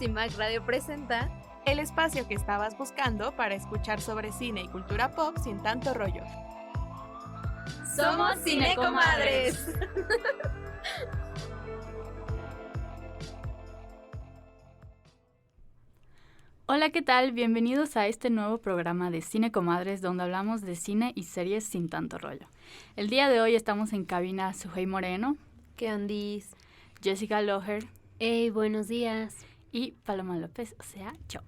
CIMAC Radio presenta el espacio que estabas buscando para escuchar sobre cine y cultura pop sin tanto rollo. ¡Somos Cinecomadres! Hola, ¿qué tal? Bienvenidos a este nuevo programa de Cinecomadres, donde hablamos de cine y series sin tanto rollo. El día de hoy estamos en cabina Sujei Moreno. ¿Qué andis? Jessica Loher. Hey, buenos días. Y Paloma López, o sea, yo.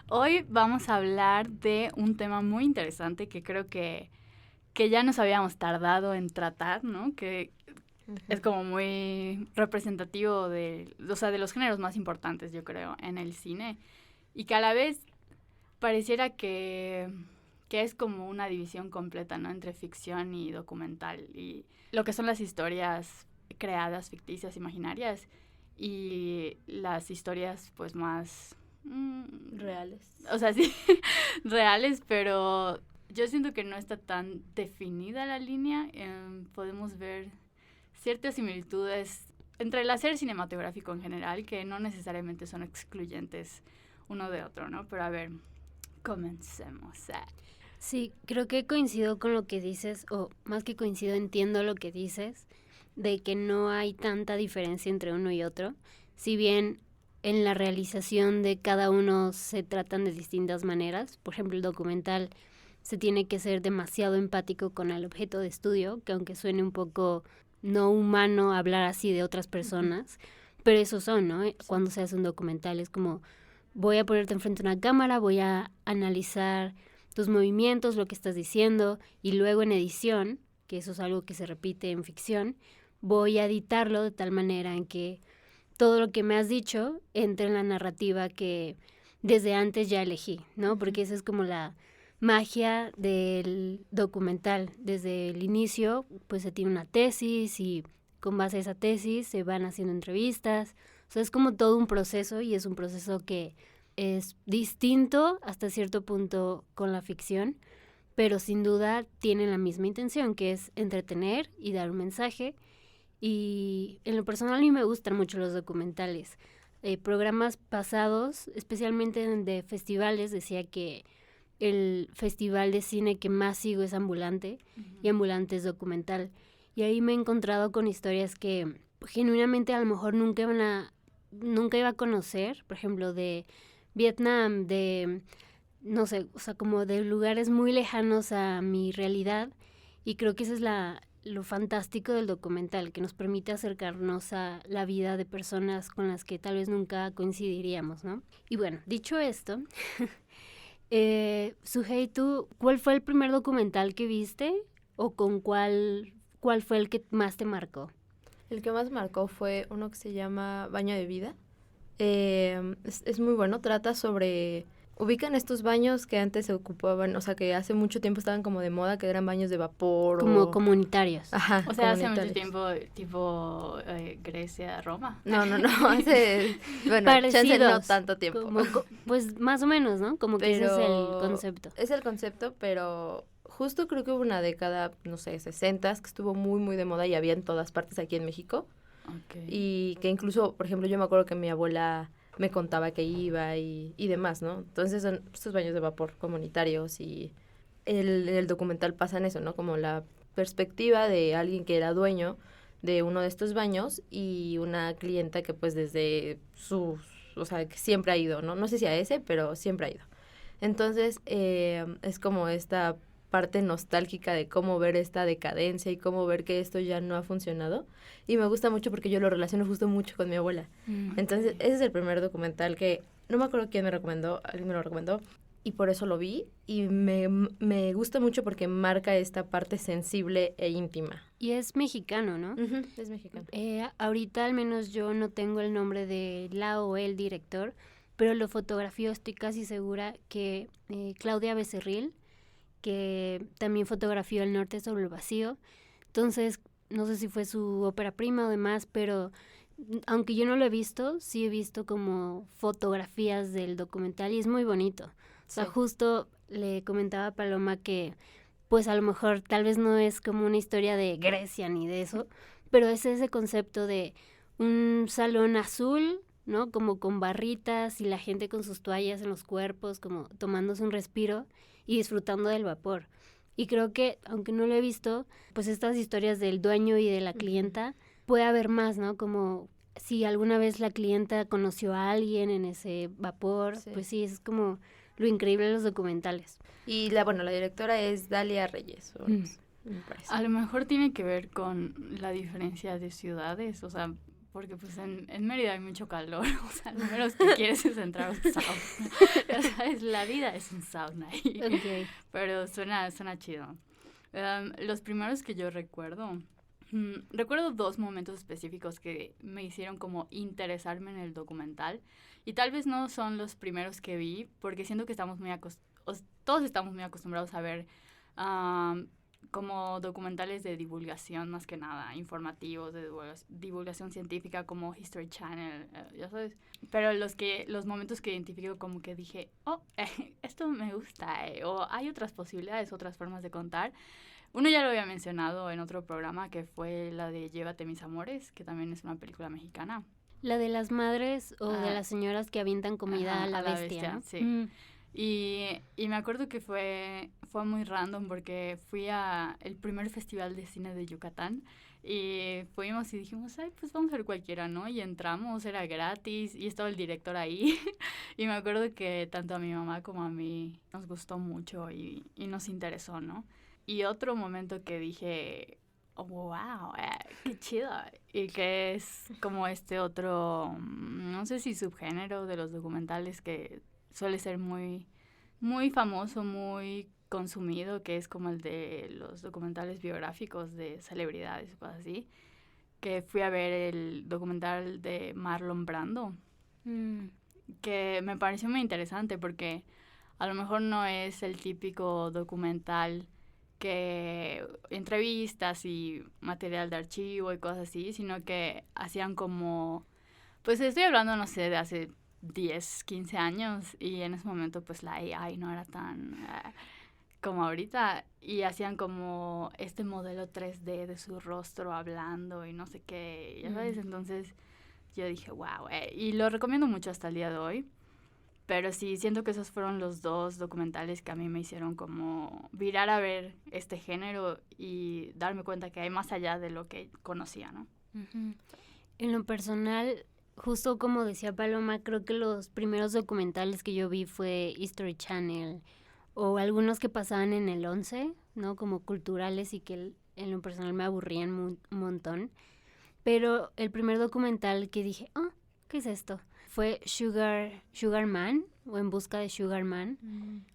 Hoy vamos a hablar de un tema muy interesante que creo que ya nos habíamos tardado en tratar, ¿no? Que es como muy representativo de los géneros más importantes, yo creo, en el cine. Y que a la vez pareciera que es como una división completa, ¿no? Entre ficción y documental. Y lo que son las historias creadas, ficticias, imaginarias. Y las historias, pues, más... reales. O sea, sí, reales, pero yo siento que no está tan definida la línea. Podemos ver ciertas similitudes entre el hacer cinematográfico en general, que no necesariamente son excluyentes uno de otro, ¿no? Pero a ver, comencemos. Sí, creo que coincido con lo que dices, o más que coincido, entiendo lo que dices, de que no hay tanta diferencia entre uno y otro, si bien en la realización de cada uno se tratan de distintas maneras. Por ejemplo, el documental se tiene que ser demasiado empático con el objeto de estudio, que aunque suene un poco no humano hablar así de otras personas, pero eso son, ¿no? Sí. Cuando se hace un documental es como, voy a ponerte enfrente de una cámara, voy a analizar tus movimientos, lo que estás diciendo, y luego en edición, que eso es algo que se repite en ficción, voy a editarlo de tal manera en que todo lo que me has dicho entre en la narrativa que desde antes ya elegí, ¿no? Porque esa es como la magia del documental. Desde el inicio, pues se tiene una tesis y con base a esa tesis se van haciendo entrevistas. O sea, es como todo un proceso y es un proceso que es distinto hasta cierto punto con la ficción, pero sin duda tienen la misma intención, que es entretener y dar un mensaje. Y en lo personal a mí me gustan mucho los documentales. Programas pasados, especialmente de festivales, decía que el festival de cine que más sigo es Ambulante, y Ambulante es documental. Y ahí me he encontrado con historias que genuinamente a lo mejor nunca iba a conocer, por ejemplo, de Vietnam, de, no sé, o sea, como de lugares muy lejanos a mi realidad. Y creo que eso es lo fantástico del documental, que nos permite acercarnos a la vida de personas con las que tal vez nunca coincidiríamos, ¿no? Y bueno, dicho esto, Sujei, ¿tú cuál fue el primer documental que viste o con cuál fue el que más te marcó? El que más marcó fue uno que se llama Baño de Vida. Es muy bueno, trata sobre... Ubican estos baños que antes se ocupaban, o sea, que hace mucho tiempo estaban como de moda, que eran baños de vapor. Como comunitarios. Ajá, o sea, hace mucho tiempo, tipo Grecia, Roma. No, hace, bueno, parecidos, no tanto tiempo. Pues más o menos, ¿no? Como que ese es el concepto. Es el concepto, pero justo creo que hubo una década, no sé, 60s, que estuvo muy, muy de moda y había en todas partes aquí en México. Okay. Y que incluso, por ejemplo, yo me acuerdo que mi abuela me contaba que iba y demás, ¿no? Entonces son estos baños de vapor comunitarios y el documental pasa en eso, ¿no? Como la perspectiva de alguien que era dueño de uno de estos baños y una clienta que pues desde o sea, que siempre ha ido, ¿no? No sé si a ese, pero siempre ha ido. Entonces es como esta parte nostálgica de cómo ver esta decadencia y cómo ver que esto ya no ha funcionado. Y me gusta mucho porque yo lo relaciono justo mucho con mi abuela. Entonces, ese es el primer documental que no me acuerdo quién me recomendó, alguien me lo recomendó, y por eso lo vi. Y me gusta mucho porque marca esta parte sensible e íntima. Y es mexicano, ¿no? Es mexicano. Ahorita al menos yo no tengo el nombre de la o el director, pero lo fotografió, estoy casi segura que Claudia Becerril, que también fotografió El Norte sobre el Vacío. Entonces, no sé si fue su ópera prima o demás, pero aunque yo no lo he visto, sí he visto como fotografías del documental y es muy bonito. O sea, justo le comentaba a Paloma que pues a lo mejor tal vez no es como una historia de Grecia ni de eso, pero es ese concepto de un salón azul ¿no? Como con barritas y la gente con sus toallas en los cuerpos, como tomándose un respiro y disfrutando del vapor. Y creo que, aunque no lo he visto, pues estas historias del dueño y de la clienta, puede haber más, ¿no? Como si alguna vez la clienta conoció a alguien en ese vapor, pues sí, es como lo increíble de los documentales. Y la directora es Dalia Reyes, me parece. A lo mejor tiene que ver con la diferencia de ciudades, o sea, porque pues en Mérida hay mucho calor, o sea, lo menos que quieres es entrar a un sauna. Ya sabes, la vida es un sauna ahí. Okay. Pero suena chido. Los primeros que yo recuerdo 2 momentos específicos que me hicieron como interesarme en el documental. Y tal vez no son los primeros que vi, porque siento que todos estamos muy acostumbrados a ver como documentales de divulgación, más que nada, informativos, de divulgación científica como History Channel, ya sabes. Pero los momentos que identifico como que dije, esto me gusta, o hay otras posibilidades, otras formas de contar. Uno ya lo había mencionado en otro programa, que fue la de Llévate mis amores, que también es una película mexicana. La de las madres o de las señoras que avientan comida a la bestia, ¿no? Sí. Y me acuerdo que fue muy random porque fui a el primer festival de cine de Yucatán y fuimos y dijimos, pues vamos a ver cualquiera, ¿no? Y entramos, era gratis y estaba el director ahí y me acuerdo que tanto a mi mamá como a mí nos gustó mucho y nos interesó, ¿no? Y otro momento que dije, wow, qué chido, y que es como este otro, no sé si subgénero de los documentales que suele ser muy, muy famoso, muy consumido, que es como el de los documentales biográficos de celebridades, cosas así, que fui a ver el documental de Marlon Brando, que me pareció muy interesante porque a lo mejor no es el típico documental que entrevistas y material de archivo y cosas así, sino que hacían como, pues estoy hablando, no sé, de hace 10, 15 años y en ese momento pues la AI no era tan como ahorita y hacían como este modelo 3D de su rostro hablando y no sé qué, ya sabes, entonces yo dije wow, y lo recomiendo mucho hasta el día de hoy, pero sí, siento que esos fueron los 2 documentales que a mí me hicieron como virar a ver este género y darme cuenta que hay más allá de lo que conocía, ¿no? En lo personal, justo como decía Paloma, creo que los primeros documentales que yo vi fue History Channel o algunos que pasaban en el 11, ¿no? Como culturales y que en lo personal me aburrían un montón. Pero el primer documental que dije, ¿qué es esto? Fue Sugar Man, o En busca de Sugar Man,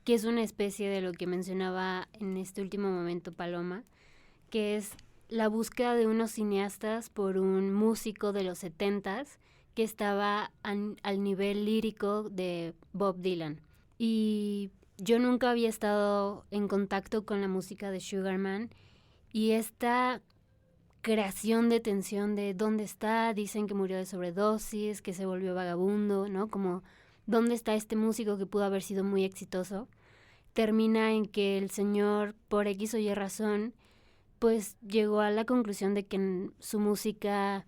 que es una especie de lo que mencionaba en este último momento Paloma, que es la búsqueda de unos cineastas por un músico de los 70s que estaba al nivel lírico de Bob Dylan. Y yo nunca había estado en contacto con la música de Sugar Man y esta creación de tensión de dónde está, dicen que murió de sobredosis, que se volvió vagabundo, ¿no? Como dónde está este músico que pudo haber sido muy exitoso. Termina en que el señor, por X o Y razón, pues llegó a la conclusión de que su música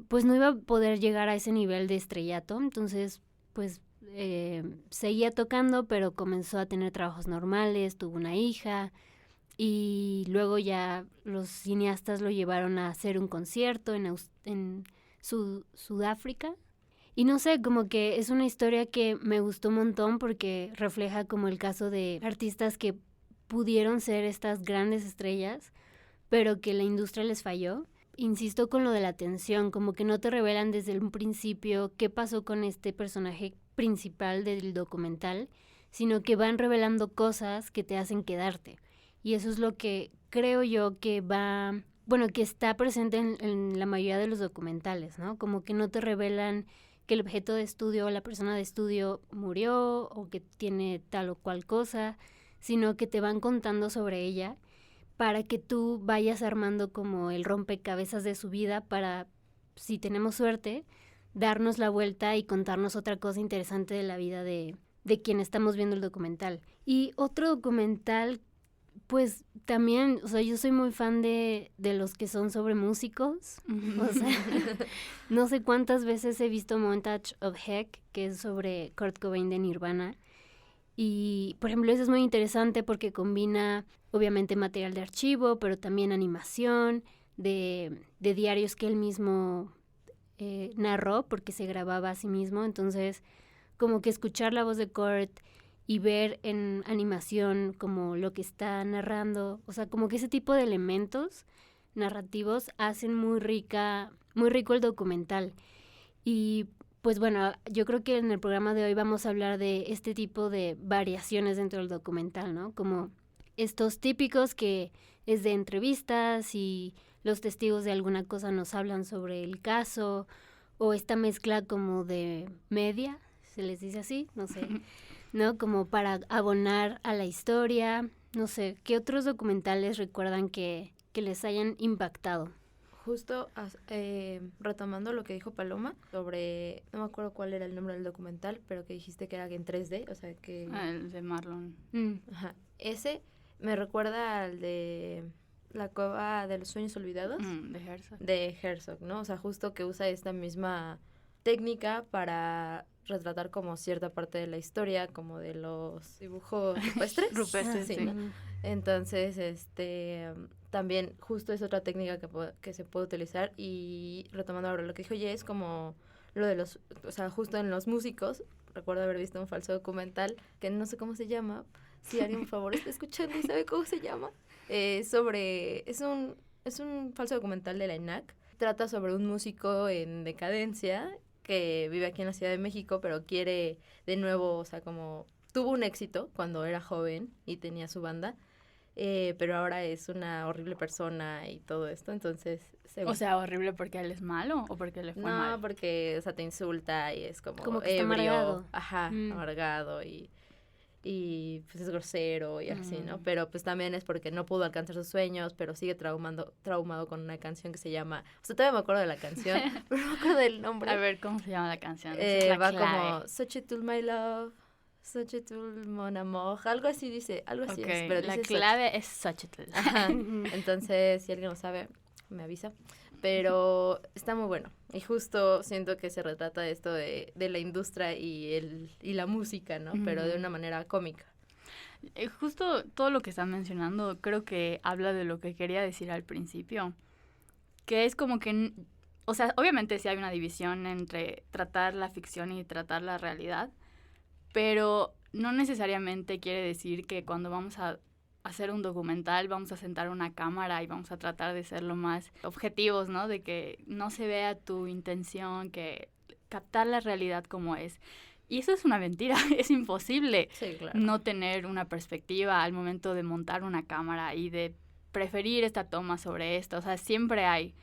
pues no iba a poder llegar a ese nivel de estrellato, entonces pues seguía tocando, pero comenzó a tener trabajos normales, tuvo una hija y luego ya los cineastas lo llevaron a hacer un concierto en Sudáfrica. Y no sé, como que es una historia que me gustó un montón porque refleja como el caso de artistas que pudieron ser estas grandes estrellas, pero que la industria les falló. Insisto con lo de la atención, como que no te revelan desde un principio qué pasó con este personaje principal del documental, sino que van revelando cosas que te hacen quedarte. Y eso es lo que creo yo que que está presente en la mayoría de los documentales, ¿no? Como que no te revelan que el objeto de estudio o la persona de estudio murió o que tiene tal o cual cosa, sino que te van contando sobre ella para que tú vayas armando como el rompecabezas de su vida para, si tenemos suerte, darnos la vuelta y contarnos otra cosa interesante de la vida de quien estamos viendo el documental. Y otro documental Pues también, o sea, yo soy muy fan de los que son sobre músicos. O sea, no sé cuántas veces he visto Montage of Heck, que es sobre Kurt Cobain de Nirvana. Y, por ejemplo, eso es muy interesante porque combina, obviamente, material de archivo, pero también animación, de diarios que él mismo narró, porque se grababa a sí mismo. Entonces, como que escuchar la voz de Kurt y ver en animación como lo que está narrando, o sea, como que ese tipo de elementos narrativos hacen muy rico el documental. Y pues bueno, yo creo que en el programa de hoy vamos a hablar de este tipo de variaciones dentro del documental, ¿no? Como estos típicos que es de entrevistas y los testigos de alguna cosa nos hablan sobre el caso, o esta mezcla como de media, se les dice así, no sé, ¿no? Como para abonar a la historia, no sé, ¿qué otros documentales recuerdan que les hayan impactado? Justo retomando lo que dijo Paloma sobre, no me acuerdo cuál era el nombre del documental, pero que dijiste que era en 3D, o sea que... El de Marlon. Ajá. Ese me recuerda al de La Cueva de los Sueños Olvidados. De Herzog. De Herzog, ¿no? O sea, justo que usa esta misma técnica para retratar como cierta parte de la historia, como de los dibujos rupestres. Rupestres, sí, sí. ¿no? Entonces, también justo es otra técnica que se puede utilizar. Y retomando ahora lo que dijo Jess, como lo de los, o sea, justo en los músicos, recuerdo haber visto un falso documental que no sé cómo se llama, si alguien por favor está escuchando y sabe cómo se llama, es un falso documental de la ENAC, trata sobre un músico en decadencia que vive aquí en la Ciudad de México, pero quiere de nuevo, o sea, como tuvo un éxito cuando era joven y tenía su banda, pero ahora es una horrible persona y todo esto, entonces... O sea, horrible porque él es malo o porque le fue mal. No, porque, o sea, te insulta y es como que está ebrio, amargado. Ajá, amargado y pues es grosero y así, ¿no? Pero pues también es porque no pudo alcanzar sus sueños, pero sigue traumado con una canción que se llama... O sea, todavía me acuerdo de la canción, pero no me acuerdo del nombre. A ver, ¿cómo se llama la canción? Va como, Xochitl, my love, Xochitl, mon amour, algo así dice, algo así es. Pero la dice clave es Xochitl. Ajá. Entonces, si alguien lo sabe, me avisa. Pero está muy bueno. Y justo siento que se retrata esto de la industria y la música, ¿no? Pero de una manera cómica. Justo todo lo que están mencionando creo que habla de lo que quería decir al principio. Que es como que... O sea, obviamente sí hay una división entre tratar la ficción y tratar la realidad. Pero no necesariamente quiere decir que cuando vamos a hacer un documental vamos a sentar una cámara y vamos a tratar de ser lo más objetivos, ¿no? De que no se vea tu intención, que captar la realidad como es. Y eso es una mentira, es imposible no tener una perspectiva al momento de montar una cámara y de preferir esta toma sobre esta. O sea, siempre hay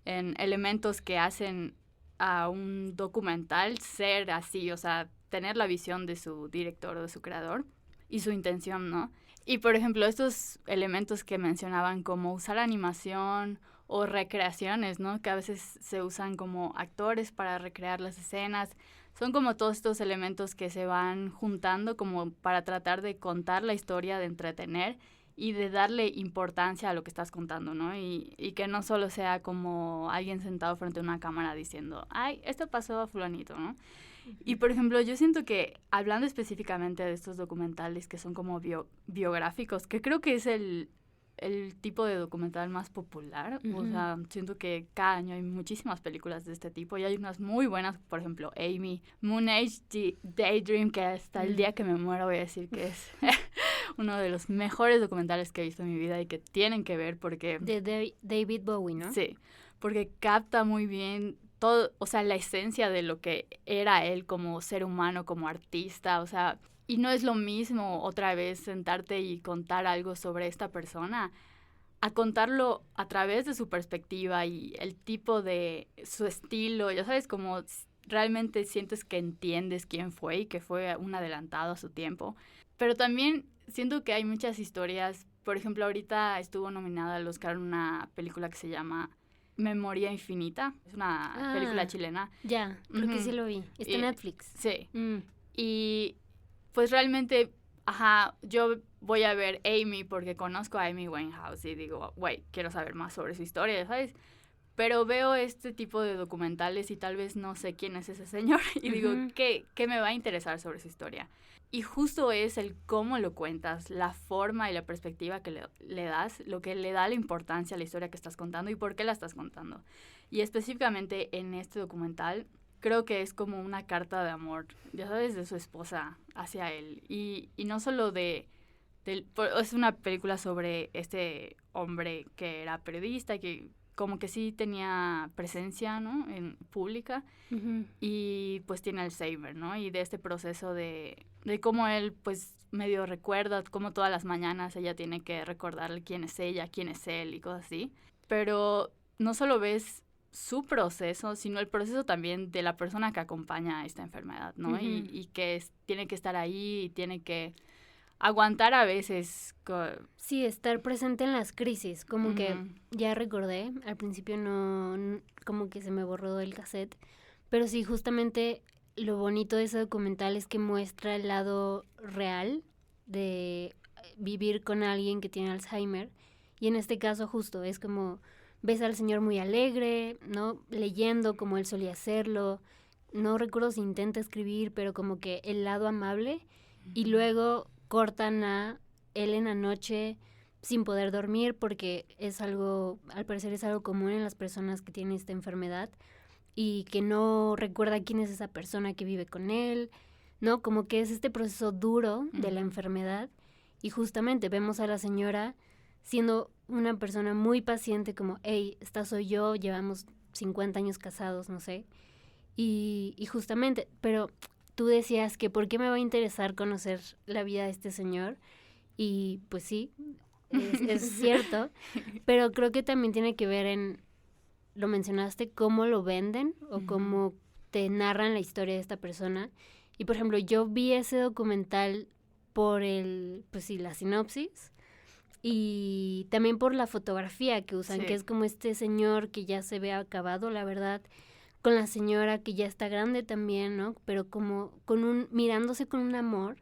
elementos que hacen a un documental ser así, o sea, tener la visión de su director o de su creador y su intención, ¿no? Y, por ejemplo, estos elementos que mencionaban como usar animación o recreaciones, ¿no? Que a veces se usan como actores para recrear las escenas. Son como todos estos elementos que se van juntando como para tratar de contar la historia, de entretener y de darle importancia a lo que estás contando, ¿no? Y que no solo sea como alguien sentado frente a una cámara diciendo, ay, esto pasó a fulanito, ¿no? Y, por ejemplo, yo siento que, hablando específicamente de estos documentales que son como biográficos, que creo que es el tipo de documental más popular, o sea, siento que cada año hay muchísimas películas de este tipo y hay unas muy buenas, por ejemplo, Amy, Moon Age Daydream, que hasta el día que me muero voy a decir que es uno de los mejores documentales que he visto en mi vida y que tienen que ver porque... De David Bowie, ¿no? Sí, porque capta muy bien todo, o sea, la esencia de lo que era él como ser humano, como artista, o sea, y no es lo mismo otra vez sentarte y contar algo sobre esta persona, a contarlo a través de su perspectiva y el tipo de su estilo, ya sabes, como realmente sientes que entiendes quién fue y que fue un adelantado a su tiempo, pero también siento que hay muchas historias, por ejemplo, ahorita estuvo nominada al Oscar una película que se llama Memoria Infinita, es una película chilena. Ya, creo que sí lo vi. Está en Netflix. Sí. Y pues realmente, yo voy a ver Amy porque conozco a Amy Winehouse y digo, güey, quiero saber más sobre su historia, ¿sabes? Pero veo este tipo de documentales y tal vez no sé quién es ese señor y digo, ¿qué me va a interesar sobre su historia? Y justo es el cómo lo cuentas, la forma y la perspectiva que le das, lo que le da la importancia a la historia que estás contando y por qué la estás contando. Y específicamente en este documental, creo que es como una carta de amor, ya sabes, de su esposa hacia él. Y no solo es una película sobre este hombre que era periodista, que como que sí tenía presencia, ¿no? En pública, y pues tiene Alzheimer, ¿no? Y de este proceso de cómo él, pues, medio recuerda, cómo todas las mañanas ella tiene que recordarle quién es ella, quién es él y cosas así. Pero no solo ves su proceso, sino el proceso también de la persona que acompaña a esta enfermedad, ¿no? Y que tiene que estar ahí y tiene que aguantar a veces. Sí, estar presente en las crisis, como que ya recordé, al principio no, como que se me borró el cassette, pero sí, justamente lo bonito de ese documental es que muestra el lado real de vivir con alguien que tiene Alzheimer, y en este caso justo es como ves al señor muy alegre, ¿no? Leyendo como él solía hacerlo, no recuerdo si intenta escribir, pero como que el lado amable, y luego cortan a él en la noche sin poder dormir porque es algo, al parecer es algo común en las personas que tienen esta enfermedad y que no recuerda quién es esa persona que vive con él, ¿no? Como que es este proceso duro de la enfermedad y justamente vemos a la señora siendo una persona muy paciente como, hey, esta soy yo, llevamos 50 años casados, no sé, y justamente, pero tú decías que ¿por qué me va a interesar conocer la vida de este señor? Y pues sí, es cierto, pero creo que también tiene que ver en, lo mencionaste, cómo lo venden o cómo te narran la historia de esta persona. Y por ejemplo, yo vi ese documental por la sinopsis y también por la fotografía que usan, que es como este señor que ya se ve acabado, la verdad, con la señora que ya está grande también, ¿no? Pero como mirándose con un amor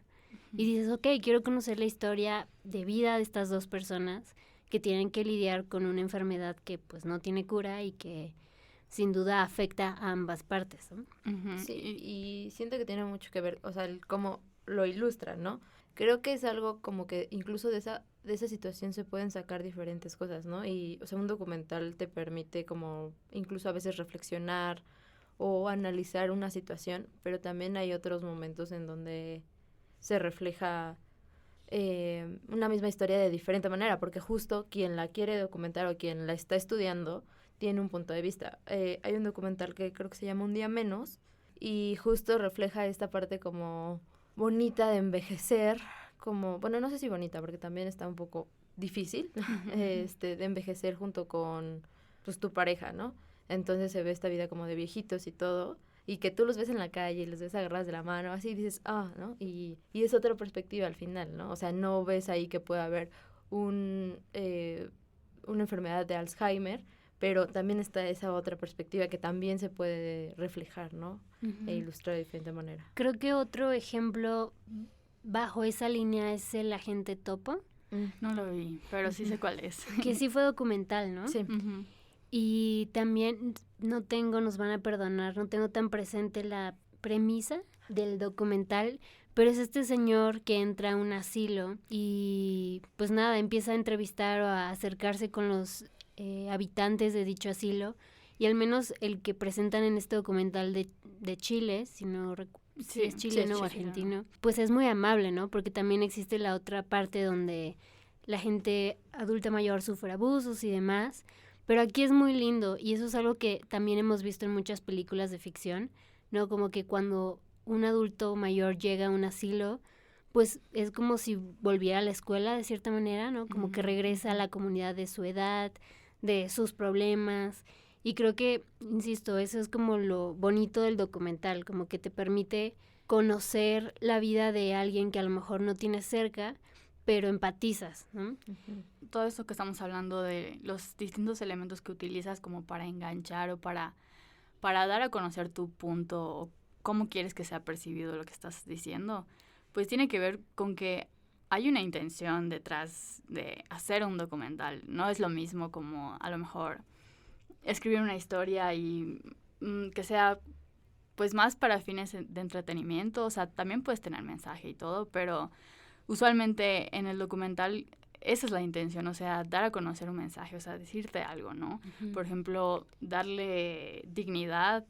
y dices, ok, quiero conocer la historia de vida de estas dos personas que tienen que lidiar con una enfermedad que pues no tiene cura y que sin duda afecta a ambas partes, ¿no? Sí, y siento que tiene mucho que ver, o sea, cómo lo ilustran, ¿no? Creo que es algo como que incluso de esa situación se pueden sacar diferentes cosas, ¿no? Y, o sea, un documental te permite como incluso a veces reflexionar o analizar una situación, pero también hay otros momentos en donde se refleja una misma historia de diferente manera, porque justo quien la quiere documentar o quien la está estudiando tiene un punto de vista. Hay un documental que creo que se llama Un día menos y justo refleja esta parte como bonita de envejecer, como, bueno, no sé si bonita, porque también está un poco difícil, de envejecer junto con, pues, tu pareja, ¿no? Entonces se ve esta vida como de viejitos y todo, y que tú los ves en la calle y los ves agarrados de la mano, así y dices, ¿no? Y es otra perspectiva al final, ¿no? O sea, no ves ahí que pueda haber una enfermedad de Alzheimer, pero también está esa otra perspectiva que también se puede reflejar, ¿no? E ilustrar de diferente manera. Creo que otro ejemplo bajo esa línea es El agente Topo. No lo vi, pero sí sé cuál es. Que sí fue documental, ¿no? Sí. Y también nos van a perdonar, no tengo tan presente la premisa del documental, pero es este señor que entra a un asilo y pues nada, empieza a entrevistar o a acercarse con los habitantes de dicho asilo, y al menos el que presentan en este documental de Chile, si no si es chileno o argentino, pues es muy amable, ¿no? Porque también existe la otra parte donde la gente adulta mayor sufre abusos y demás, pero aquí es muy lindo y eso es algo que también hemos visto en muchas películas de ficción, ¿no? Como que cuando un adulto mayor llega a un asilo, pues es como si volviera a la escuela de cierta manera, ¿no? Como que regresa a la comunidad de su edad, de sus problemas. Y creo que, insisto, eso es como lo bonito del documental, como que te permite conocer la vida de alguien que a lo mejor no tienes cerca, pero empatizas, ¿no? Todo eso que estamos hablando de los distintos elementos que utilizas como para enganchar o para dar a conocer tu punto o cómo quieres que sea percibido lo que estás diciendo, pues tiene que ver con que hay una intención detrás de hacer un documental. No es lo mismo como a lo mejor escribir una historia y que sea pues más para fines de entretenimiento. O sea, también puedes tener mensaje y todo, pero usualmente en el documental esa es la intención, o sea, dar a conocer un mensaje, o sea, decirte algo, ¿no? Por ejemplo, darle dignidad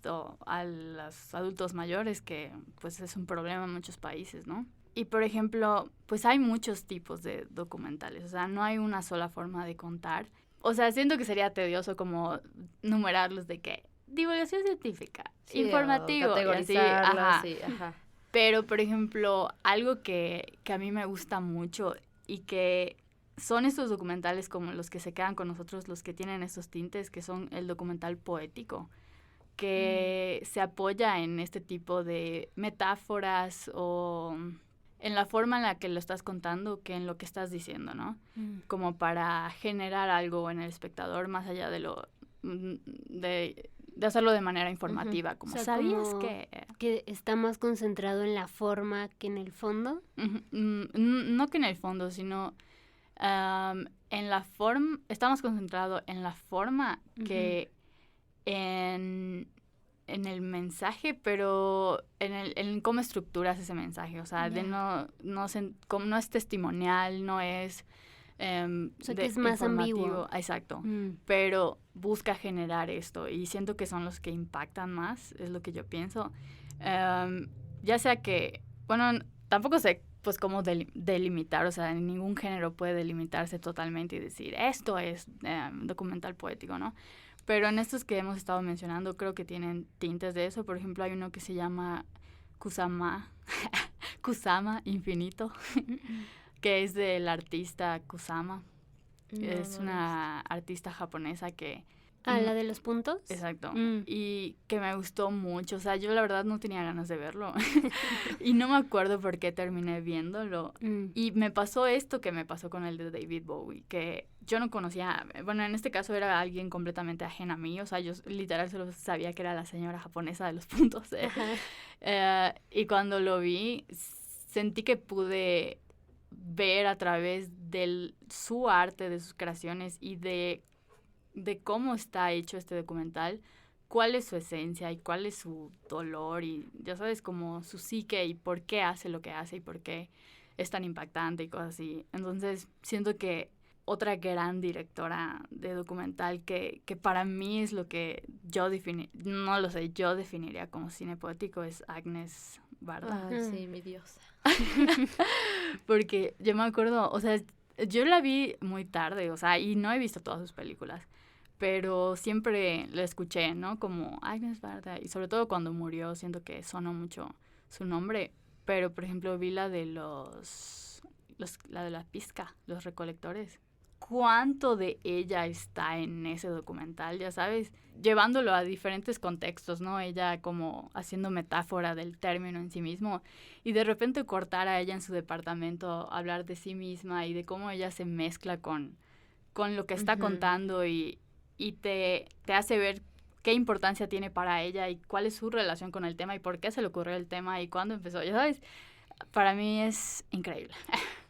a los adultos mayores, que pues es un problema en muchos países, ¿no? Y, por ejemplo, pues hay muchos tipos de documentales, o sea, no hay una sola forma de contar. O sea, siento que sería tedioso como numerarlos de que divulgación científica, Sí, informativo, y así, ajá. Sí, ajá. Pero, por ejemplo, algo que a mí me gusta mucho y que son estos documentales como los que se quedan con nosotros, los que tienen estos tintes, que son el documental poético, que se apoya en este tipo de metáforas o en la forma en la que lo estás contando que en lo que estás diciendo, ¿no? Como para generar algo en el espectador más allá de lo de hacerlo de manera informativa, como o sea, ¿sabías como que está más concentrado en la forma que en el fondo? No que en el fondo, sino en la forma, estamos concentrados en la forma que en el mensaje, pero en cómo estructuras ese mensaje, o sea, de como no es testimonial, no es o sea, que es más ambiguo. Exacto, pero busca generar esto y siento que son los que impactan más, es lo que yo pienso. Ya sea que, bueno, tampoco sé pues cómo delimitar, o sea, en ningún género puede delimitarse totalmente y decir, esto es documental poético, ¿no? Pero en estos que hemos estado mencionando creo que tienen tintes de eso. Por ejemplo, hay uno que se llama Kusama Infinito, que es del artista Kusama. Es una artista japonesa que... ¿La de los puntos? Exacto. Y que me gustó mucho. O sea, yo la verdad no tenía ganas de verlo. Y no me acuerdo por qué terminé viéndolo. Y me pasó esto que me pasó con el de David Bowie, que yo no conocía. Bueno, en este caso era alguien completamente ajeno a mí. O sea, yo literal solo sabía que era la señora japonesa de los puntos. Y cuando lo vi, sentí que pude ver a través de su arte, de sus creaciones y de cómo está hecho este documental, cuál es su esencia y cuál es su dolor y ya sabes, como su psique y por qué hace lo que hace y por qué es tan impactante y cosas así. Entonces siento que otra gran directora de documental que para mí es lo que yo no lo sé, yo definiría como cine poético es Agnes Varda. Ay, sí, mi diosa. Porque yo me acuerdo, o sea, yo la vi muy tarde, o sea, y no he visto todas sus películas, pero siempre la escuché, ¿no? Como Agnes Varda, y sobre todo cuando murió, siento que sonó mucho su nombre, pero por ejemplo vi la de la de la pizca, los recolectores. ¿Cuánto de ella está en ese documental? Ya sabes, llevándolo a diferentes contextos, ¿no? Ella como haciendo metáfora del término en sí mismo y de repente cortar a ella en su departamento, hablar de sí misma y de cómo ella se mezcla con lo que está contando y te hace ver qué importancia tiene para ella y cuál es su relación con el tema y por qué se le ocurrió el tema y cuándo empezó. Ya sabes, para mí es increíble.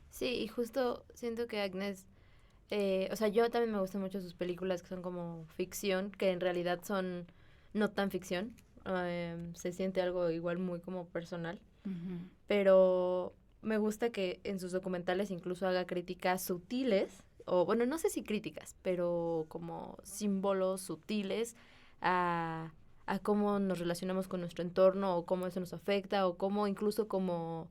Sí, y justo siento que Agnes... o sea, yo también me gustan mucho sus películas que son como ficción, que en realidad son no tan ficción. Se siente algo igual muy como personal. Pero me gusta que en sus documentales incluso haga críticas sutiles, o bueno, no sé si críticas, pero como símbolos sutiles a cómo nos relacionamos con nuestro entorno o cómo eso nos afecta o cómo incluso como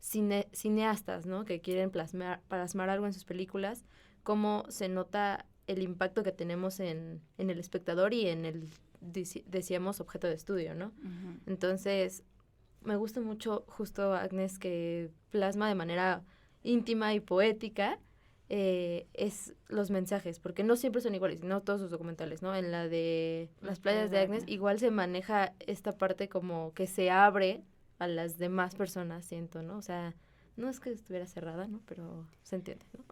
cineastas, ¿no? Que quieren plasmar algo en sus películas, cómo se nota el impacto que tenemos en el espectador y en el, decíamos, objeto de estudio, ¿no? Entonces, me gusta mucho justo Agnes que plasma de manera íntima y poética es los mensajes, porque no siempre son iguales, no todos sus documentales, ¿no? En la de Las playas de Agnes igual se maneja esta parte como que se abre a las demás personas, siento, ¿no? O sea, no es que estuviera cerrada, ¿no? Pero se entiende, ¿no?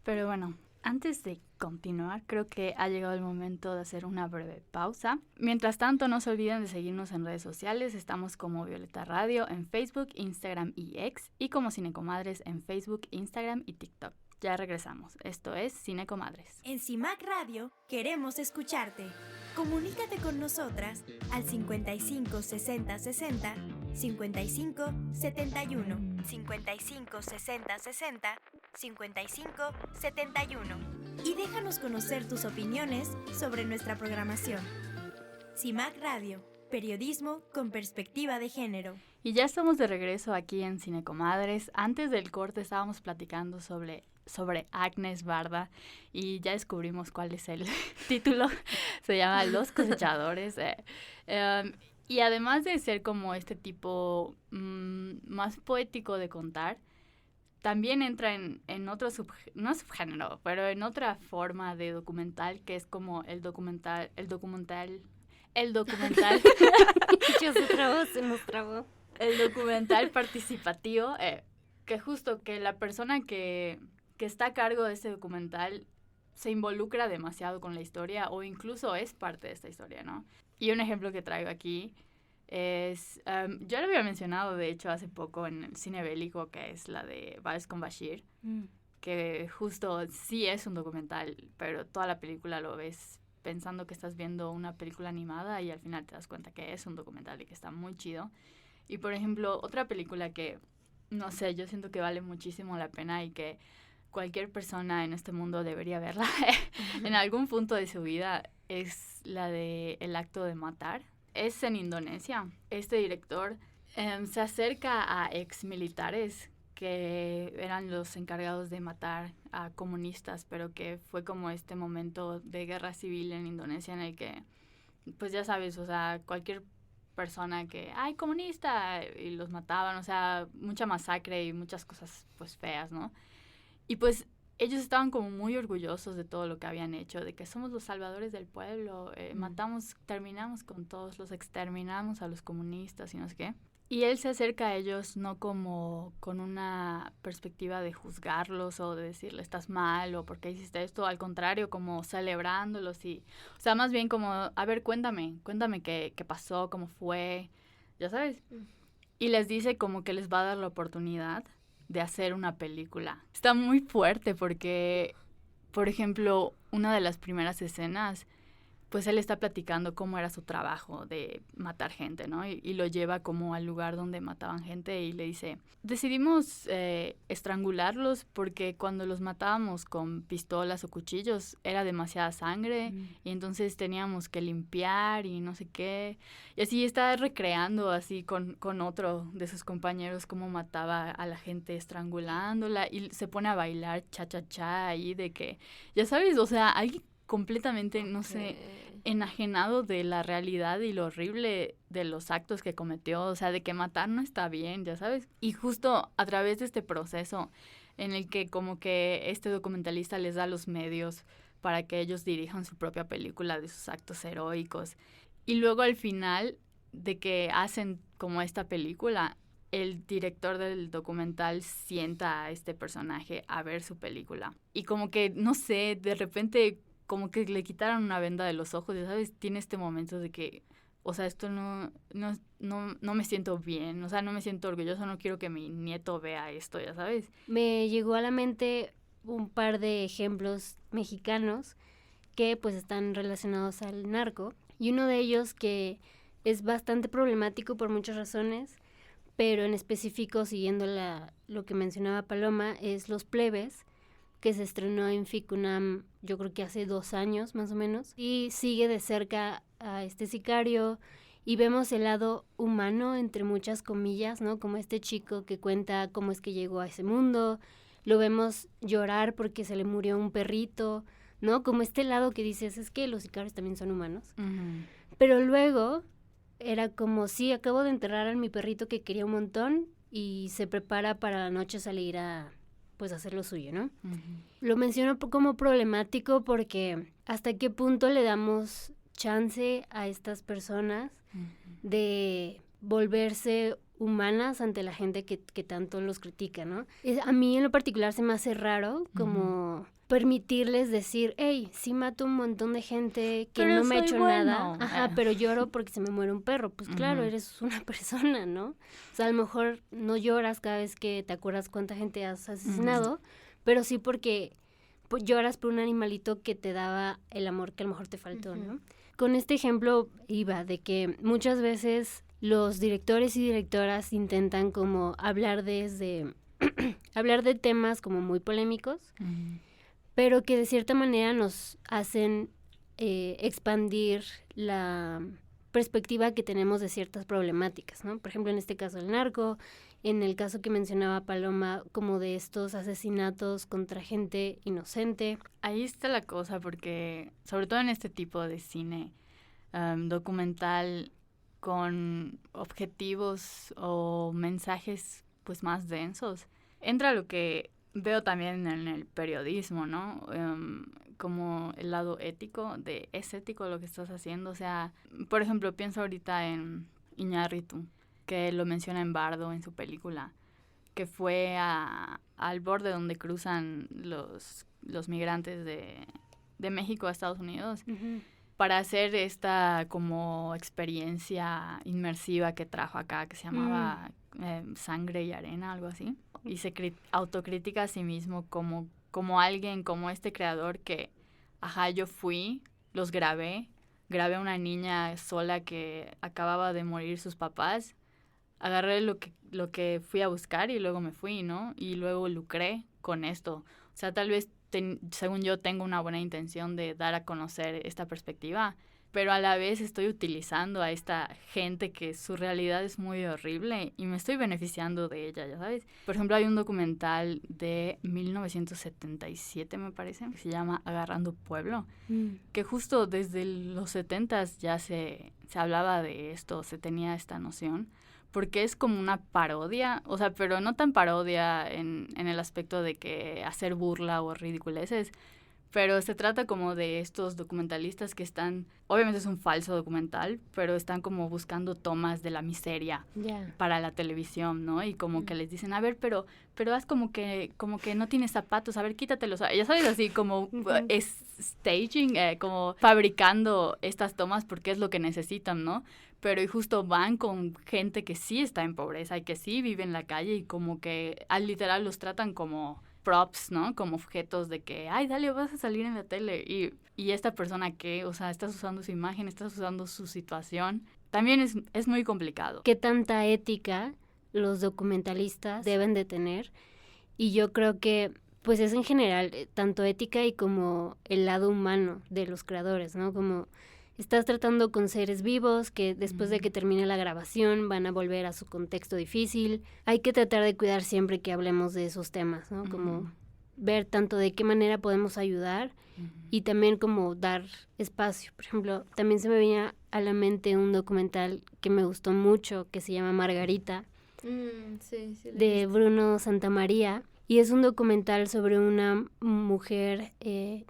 Pero bueno, Antes de continuar, creo que ha llegado el momento de hacer una breve pausa. Mientras tanto, no se olviden de seguirnos en redes sociales. Estamos como Violeta Radio en Facebook, Instagram y X, y como Cinecomadres en Facebook, Instagram y TikTok. Ya regresamos. Esto es Cinecomadres. En CIMAC Radio queremos escucharte. Comunícate con nosotras al 55 60 60 55 71 55 60 60 55 71 y déjanos conocer tus opiniones sobre nuestra programación. CIMAC Radio, periodismo con perspectiva de género. Y ya estamos de regreso aquí en Cinecomadres. Antes del corte estábamos platicando sobre Agnes Barda y ya descubrimos cuál es el título. Se llama Los Cosechadores. Y además de ser como este tipo más poético de contar, también entra en otro no subgénero, pero en otra forma de documental, que es como el documental Yo se nos trabó. El documental participativo, que justo que la persona que está a cargo de este documental se involucra demasiado con la historia o incluso es parte de esta historia, ¿no? Y un ejemplo que traigo aquí es, yo lo había mencionado de hecho hace poco en el cine bélico, que es la de Vals con Bashir, que justo sí es un documental, pero toda la película lo ves pensando que estás viendo una película animada y al final te das cuenta que es un documental y que está muy chido. Y por ejemplo, otra película que, no sé, yo siento que vale muchísimo la pena y que cualquier persona en este mundo debería verla en algún punto de su vida, es la de El acto de matar. Es en Indonesia. Este director se acerca a ex militares que eran los encargados de matar a comunistas, pero que fue como este momento de guerra civil en Indonesia en el que, pues ya sabes, o sea, cualquier persona que, ¡ay, comunista! Y los mataban, o sea, mucha masacre y muchas cosas, pues, feas, ¿no? Y pues ellos estaban como muy orgullosos de todo lo que habían hecho, de que somos los salvadores del pueblo, terminamos con todos, los exterminamos a los comunistas y no sé qué. Y él se acerca a ellos no como con una perspectiva de juzgarlos o de decirle estás mal o por qué hiciste esto, al contrario, como celebrándolos y, o sea, más bien como, a ver, cuéntame qué pasó, cómo fue, ya sabes. Y les dice como que les va a dar la oportunidad de hacer una película. Está muy fuerte porque, por ejemplo, una de las primeras escenas, pues él está platicando cómo era su trabajo de matar gente, ¿no? Y lo lleva como al lugar donde mataban gente y le dice, decidimos estrangularlos porque cuando los matábamos con pistolas o cuchillos era demasiada sangre y entonces teníamos que limpiar y no sé qué. Y así está recreando así con otro de sus compañeros cómo mataba a la gente estrangulándola y se pone a bailar cha-cha-cha ahí de que, ya sabes, o sea, alguien completamente, no sé, enajenado de la realidad y lo horrible de los actos que cometió, o sea, de que matar no está bien, ya sabes. Y justo a través de este proceso en el que como que este documentalista les da los medios para que ellos dirijan su propia película de sus actos heroicos. Y luego al final de que hacen como esta película, el director del documental sienta a este personaje a ver su película. Y como que, no sé, de repente como que le quitaron una venda de los ojos, ya sabes, tiene este momento de que, o sea, esto no me siento bien, o sea, no me siento orgulloso, no quiero que mi nieto vea esto, ya sabes. Me llegó a la mente un par de ejemplos mexicanos que pues están relacionados al narco, y uno de ellos que es bastante problemático por muchas razones, pero en específico, siguiendo lo que mencionaba Paloma, es Los Plebes, que se estrenó en FICUNAM, yo creo que hace 2 años más o menos, y sigue de cerca a este sicario y vemos el lado humano, entre muchas comillas, ¿no? Como este chico que cuenta cómo es que llegó a ese mundo, lo vemos llorar porque se le murió un perrito, ¿no? Como este lado que dices, es que los sicarios también son humanos. Uh-huh. Pero luego era como, sí, acabo de enterrar a mi perrito que quería un montón y se prepara para la noche salir a pues hacer lo suyo, ¿no? Uh-huh. Lo menciono como problemático porque hasta qué punto le damos chance a estas personas uh-huh. de volverse humanas ante la gente que tanto los critica, ¿no? A mí en lo particular se me hace raro como permitirles decir, hey, sí mato un montón de gente que pero no me ha hecho bueno. nada, pero lloro porque se me muere un perro. Pues claro, eres una persona, ¿no? O sea, a lo mejor no lloras cada vez que te acuerdas cuánta gente has asesinado, pero sí porque pues, lloras por un animalito que te daba el amor que a lo mejor te faltó, ¿no? Con este ejemplo iba de que muchas veces los directores y directoras intentan como hablar hablar de temas como muy polémicos, pero que de cierta manera nos hacen expandir la perspectiva que tenemos de ciertas problemáticas, ¿no? Por ejemplo, en este caso el narco, en el caso que mencionaba Paloma, como de estos asesinatos contra gente inocente. Ahí está la cosa, porque sobre todo en este tipo de cine documental con objetivos o mensajes pues más densos, entra lo que veo también en el periodismo, ¿no? Como el lado ético, ¿es ético lo que estás haciendo? O sea, por ejemplo, pienso ahorita en Iñárritu, que lo menciona en Bardo en su película, que fue al borde donde cruzan los migrantes de México a Estados Unidos, para hacer esta como experiencia inmersiva que trajo acá, que se llamaba Sangre y Arena, algo así. Y se autocritica a sí mismo como alguien, como este creador que, yo fui, los grabé a una niña sola que acababa de morir sus papás, agarré lo que fui a buscar y luego me fui, ¿no? Y luego lucré con esto. O sea, tal vez, según yo, tengo una buena intención de dar a conocer esta perspectiva, pero a la vez estoy utilizando a esta gente que su realidad es muy horrible y me estoy beneficiando de ella, ¿ya sabes? Por ejemplo, hay un documental de 1977, me parece, que se llama Agarrando Pueblo, que justo desde los 70s ya se hablaba de esto, se tenía esta noción, porque es como una parodia, o sea, pero no tan parodia en el aspecto de que hacer burla o ridiculeces, pero se trata como de estos documentalistas que están, obviamente es un falso documental, pero están como buscando tomas de la miseria para la televisión, ¿no? Y como que les dicen, a ver, pero haz como que no tienes zapatos, a ver, quítatelos. Ya sabes, así como es staging, como fabricando estas tomas porque es lo que necesitan, ¿no? Pero y justo van con gente que sí está en pobreza y que sí vive en la calle y como que al literal los tratan como props, ¿no? Como objetos de que, ay, dale, vas a salir en la tele. Y esta persona que, o sea, estás usando su imagen, estás usando su situación, también es muy complicado. ¿Qué tanta ética los documentalistas deben de tener? Y yo creo que, pues es en general, tanto ética y como el lado humano de los creadores, ¿no? Como estás tratando con seres vivos que después de que termine la grabación van a volver a su contexto difícil. Hay que tratar de cuidar siempre que hablemos de esos temas, ¿no? Como ver tanto de qué manera podemos ayudar y también como dar espacio. Por ejemplo, también se me venía a la mente un documental que me gustó mucho que se llama Margarita, de Bruno Santamaría. Y es un documental sobre una mujer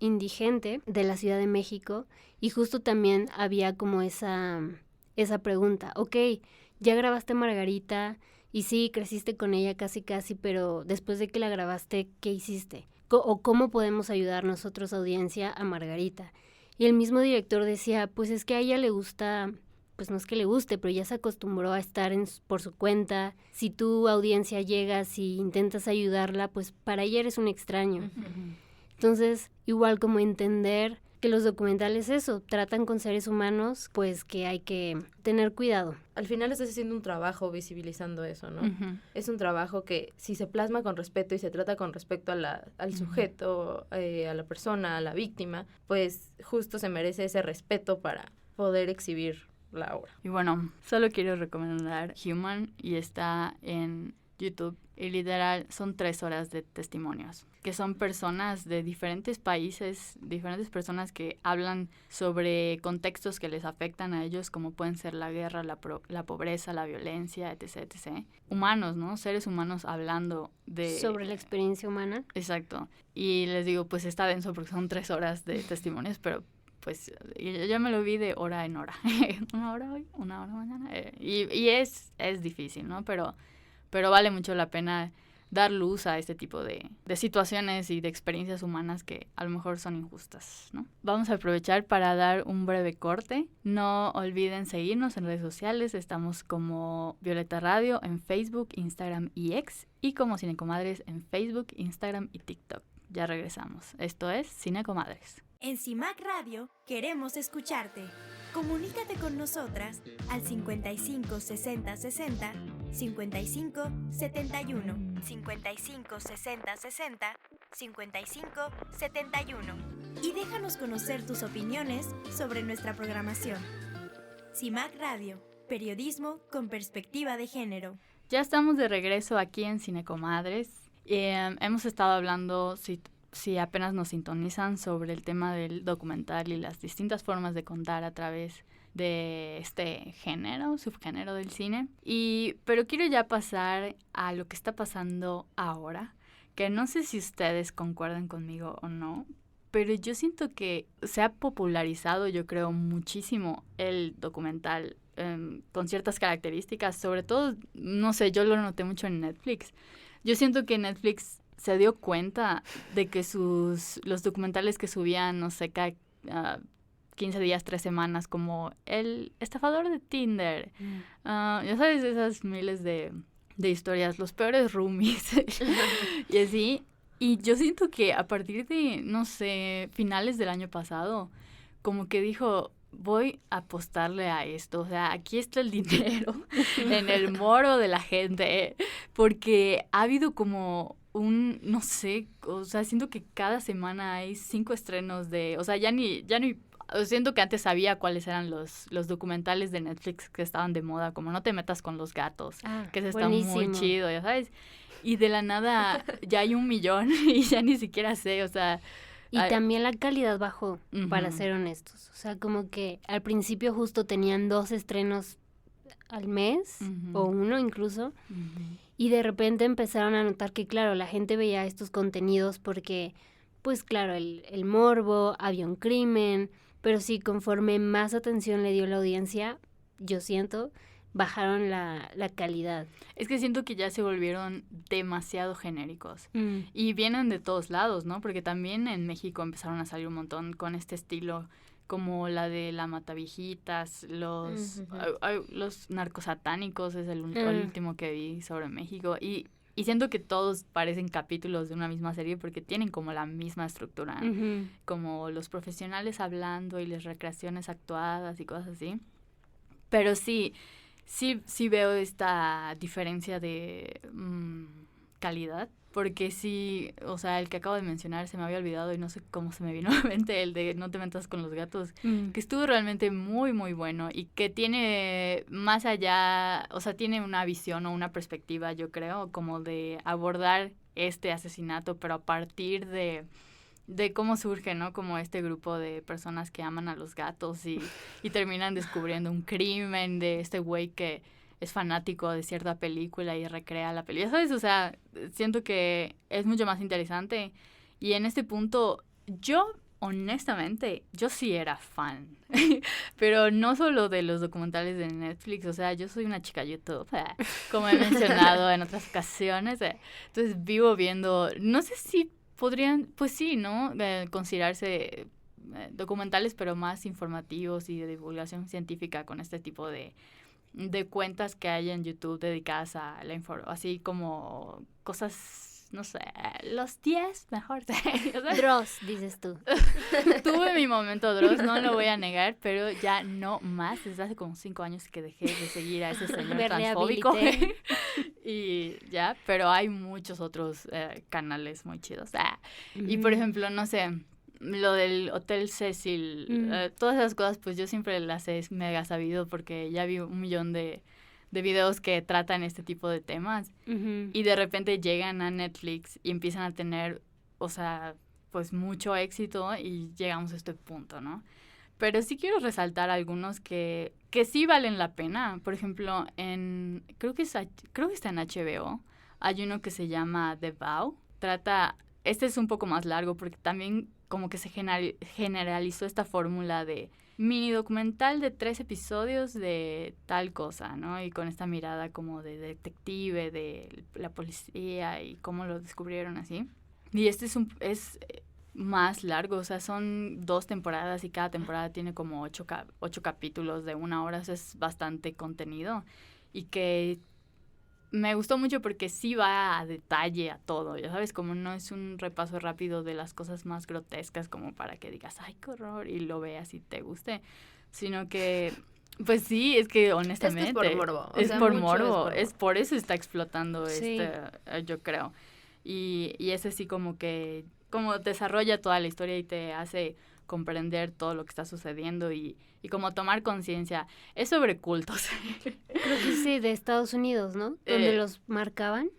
indigente de la Ciudad de México. Y justo también había como esa pregunta. Ok, ya grabaste Margarita y sí, creciste con ella casi, pero después de que la grabaste, ¿qué hiciste? ¿O cómo podemos ayudar nosotros, audiencia, a Margarita? Y el mismo director decía, pues es que a ella le gusta, pues no es que le guste, pero ya se acostumbró a estar por su cuenta. Si tú, audiencia, llegas y intentas ayudarla, pues para ella eres un extraño. Entonces, igual como entender que los documentales tratan con seres humanos, pues que hay que tener cuidado. Al final estás haciendo un trabajo visibilizando eso, ¿no? Es un trabajo que si se plasma con respeto y se trata con respecto al sujeto, a la persona, a la víctima, pues justo se merece ese respeto para poder exhibir la obra. Y bueno, solo quiero recomendar Human y está en YouTube. Y literal son 3 horas de testimonios, que son personas de diferentes países, diferentes personas que hablan sobre contextos que les afectan a ellos, como pueden ser la guerra, la pobreza, la violencia, etc. Humanos, ¿no? Seres humanos hablando sobre la experiencia humana. Exacto. Y les digo, pues está denso porque son 3 horas de testimonios, pero pues yo me lo vi de hora en hora. Una hora hoy, una hora mañana. Y es difícil, ¿no? Pero vale mucho la pena dar luz a este tipo de situaciones y de experiencias humanas que a lo mejor son injustas, ¿no? Vamos a aprovechar para dar un breve corte. No olviden seguirnos en redes sociales. Estamos como Violeta Radio en Facebook, Instagram y X, y como Cinecomadres en Facebook, Instagram y TikTok. Ya regresamos. Esto es Cinecomadres. En CIMAC Radio queremos escucharte. Comunícate con nosotras al 55 60 60 55 71 55 60 60 55 71 y déjanos conocer tus opiniones sobre nuestra programación. CIMAC Radio, periodismo con perspectiva de género. Ya estamos de regreso aquí en Cinecomadres. Hemos estado hablando, si apenas nos sintonizan, sobre el tema del documental y las distintas formas de contar a través de este subgénero del cine. Pero quiero ya pasar a lo que está pasando ahora, que no sé si ustedes concuerdan conmigo o no, pero yo siento que se ha popularizado, yo creo, muchísimo el documental con ciertas características. Sobre todo, no sé, yo lo noté mucho en Netflix. Yo siento que Netflix se dio cuenta de que los documentales que subían, no sé, cada 15 días, 3 semanas, como El estafador de Tinder, ya sabes, esas miles de historias, los peores roomies, y así. Y yo siento que a partir de, no sé, finales del año pasado, como que dijo, voy a apostarle a esto. O sea, aquí está el dinero en el moro de la gente, porque ha habido como no sé, o sea, siento que cada semana hay 5 estrenos o sea, ya ni, siento que antes sabía cuáles eran los documentales de Netflix que estaban de moda, como No te metas con los gatos, que ese está muy chido, ya sabes. Y de la nada ya hay 1 millón y ya ni siquiera sé, o sea. Y también la calidad bajó, para ser honestos. O sea, como que al principio justo tenían 2 estrenos al mes, o 1 incluso, y de repente empezaron a notar que, claro, la gente veía estos contenidos porque, pues claro, el morbo, había un crimen, pero sí, conforme más atención le dio la audiencia, yo siento, bajaron la calidad. Es que siento que ya se volvieron demasiado genéricos. Y vienen de todos lados, ¿no? Porque también en México empezaron a salir un montón con este estilo, como la de La Mataviejitas, los narcosatánicos, es el último que vi sobre México. Y siento que todos parecen capítulos de una misma serie porque tienen como la misma estructura, como los profesionales hablando y las recreaciones actuadas y cosas así. Pero sí veo esta diferencia de calidad, porque sí, o sea, el que acabo de mencionar se me había olvidado y no sé cómo se me vino a la mente, el de No te metas con los gatos, que estuvo realmente muy, muy bueno y que tiene más allá, o sea, tiene una visión o una perspectiva, yo creo, como de abordar este asesinato, pero a partir de cómo surge, ¿no? Como este grupo de personas que aman a los gatos y terminan descubriendo un crimen de este güey que es fanático de cierta película y recrea la película, ¿sabes? O sea, siento que es mucho más interesante. Y en este punto, yo, honestamente, yo sí era fan. Pero no solo de los documentales de Netflix, o sea, yo soy una chica YouTube, como he mencionado en otras ocasiones. Entonces vivo viendo, no sé si podrían, pues sí, ¿no? Considerarse documentales, pero más informativos y de divulgación científica con este tipo de cuentas que hay en YouTube dedicadas a la información, así como cosas, no sé, los 10 mejores. Dross, dices tú. Tuve mi momento Dross, no lo voy a negar, pero ya no más. Desde hace como 5 años que dejé de seguir a ese señor transfóbico. Y ya, pero hay muchos otros canales muy chidos. Y por ejemplo, no sé, lo del Hotel Cecil, todas esas cosas, pues yo siempre las he mega sabido porque ya vi 1 millón de videos que tratan este tipo de temas y de repente llegan a Netflix y empiezan a tener, o sea, pues mucho éxito y llegamos a este punto, ¿no? Pero sí quiero resaltar algunos que sí valen la pena. Por ejemplo, creo que está en HBO, hay uno que se llama The Vow. Este es un poco más largo porque también como que se generalizó esta fórmula de mini documental de 3 episodios de tal cosa, ¿no? Y con esta mirada como de detective, de la policía y cómo lo descubrieron así. Y este es más largo, o sea, son 2 temporadas y cada temporada tiene como 8 capítulos de 1 hora, o sea, es bastante contenido. Y que me gustó mucho porque sí va a detalle a todo, ya sabes, como no es un repaso rápido de las cosas más grotescas como para que digas, ay, qué horror, y lo veas y te guste, sino que, pues sí, es que honestamente... Es por morbo. Es por morbo, es por eso está explotando Sí. yo creo. Y ese sí como que, como desarrolla toda la historia y te hace comprender todo lo que está sucediendo y como tomar conciencia. Es sobre cultos. Creo que sí, de Estados Unidos, ¿no? Donde los marcaban.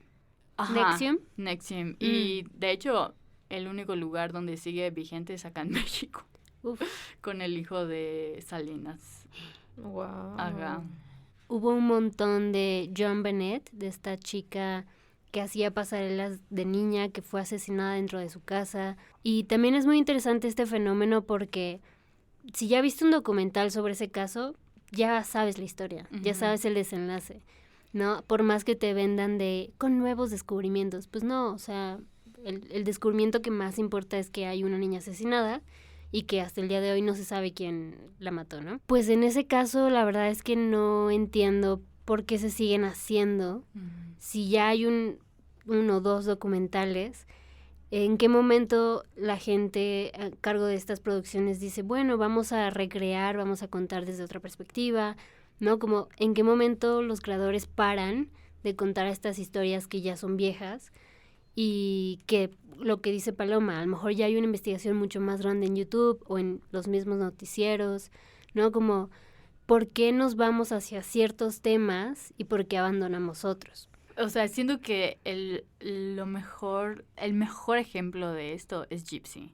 Ajá, NXIVM. NXIVM. Y de hecho, el único lugar donde sigue vigente es acá en México. Uf. Con el hijo de Salinas. Wow. Ajá. Hubo un montón de John Bennett, de esta chica que hacía pasarelas de niña, que fue asesinada dentro de su casa. Y también es muy interesante este fenómeno porque si ya viste un documental sobre ese caso, ya sabes la historia, ya Ujú. sabes el desenlace, ¿no? Por más que te vendan con nuevos descubrimientos, pues no, o sea, el descubrimiento que más importa es que hay una niña asesinada y que hasta el día de hoy no se sabe quién la mató, ¿no? Pues en ese caso la verdad es que no entiendo por qué se siguen haciendo. Si ya hay uno o 2 documentales, ¿en qué momento la gente a cargo de estas producciones dice, bueno, vamos a recrear, vamos a contar desde otra perspectiva, ¿no? Como, ¿en qué momento los creadores paran de contar estas historias que ya son viejas? Y que lo que dice Paloma, a lo mejor ya hay una investigación mucho más grande en YouTube o en los mismos noticieros, ¿no? Como, ¿por qué nos vamos hacia ciertos temas y por qué abandonamos otros? O sea, siento que el mejor ejemplo de esto es Gypsy,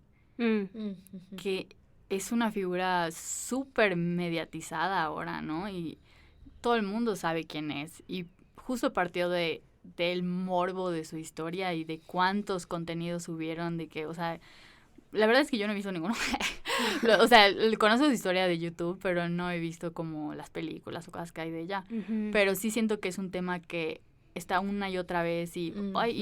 que es una figura súper mediatizada ahora, ¿no? Y todo el mundo sabe quién es. Y justo partió del morbo de su historia y de cuántos contenidos subieron, de que, o sea, la verdad es que yo no he visto ninguno. O sea, conozco su historia de YouTube, pero no he visto como las películas o cosas que hay de ella. Pero sí siento que es un tema que está una y otra vez y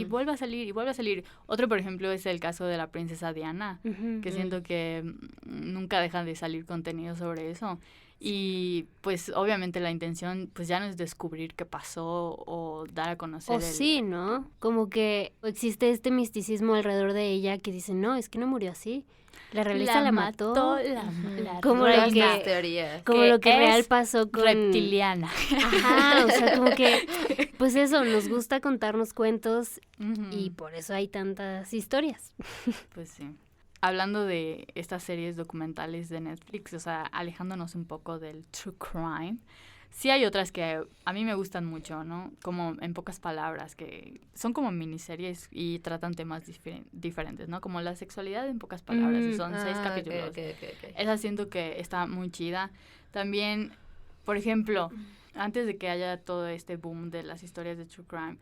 vuelve a salir y vuelve a salir. Otro, por ejemplo, es el caso de la princesa Diana, que siento que nunca dejan de salir contenido sobre eso. Y pues obviamente la intención pues ya no es descubrir qué pasó o dar a conocer sí, ¿no? Como que existe este misticismo alrededor de ella que dice, no, es que no murió así. La realeza la mató. Como lo que, teorías. como que lo que es real pasó con... reptiliana. Ajá, o sea, como que, pues eso, nos gusta contarnos cuentos Ujú. y por eso hay tantas historias. Pues sí. Hablando de estas series documentales de Netflix, o sea, alejándonos un poco del true crime, sí hay otras que a mí me gustan mucho, ¿no? Como En pocas palabras, que son como miniseries y tratan temas diferentes, ¿no? Como la sexualidad en pocas palabras, y son 6 capítulos. Okay. Esa siento que está muy chida. También, por ejemplo, antes de que haya todo este boom de las historias de true crime,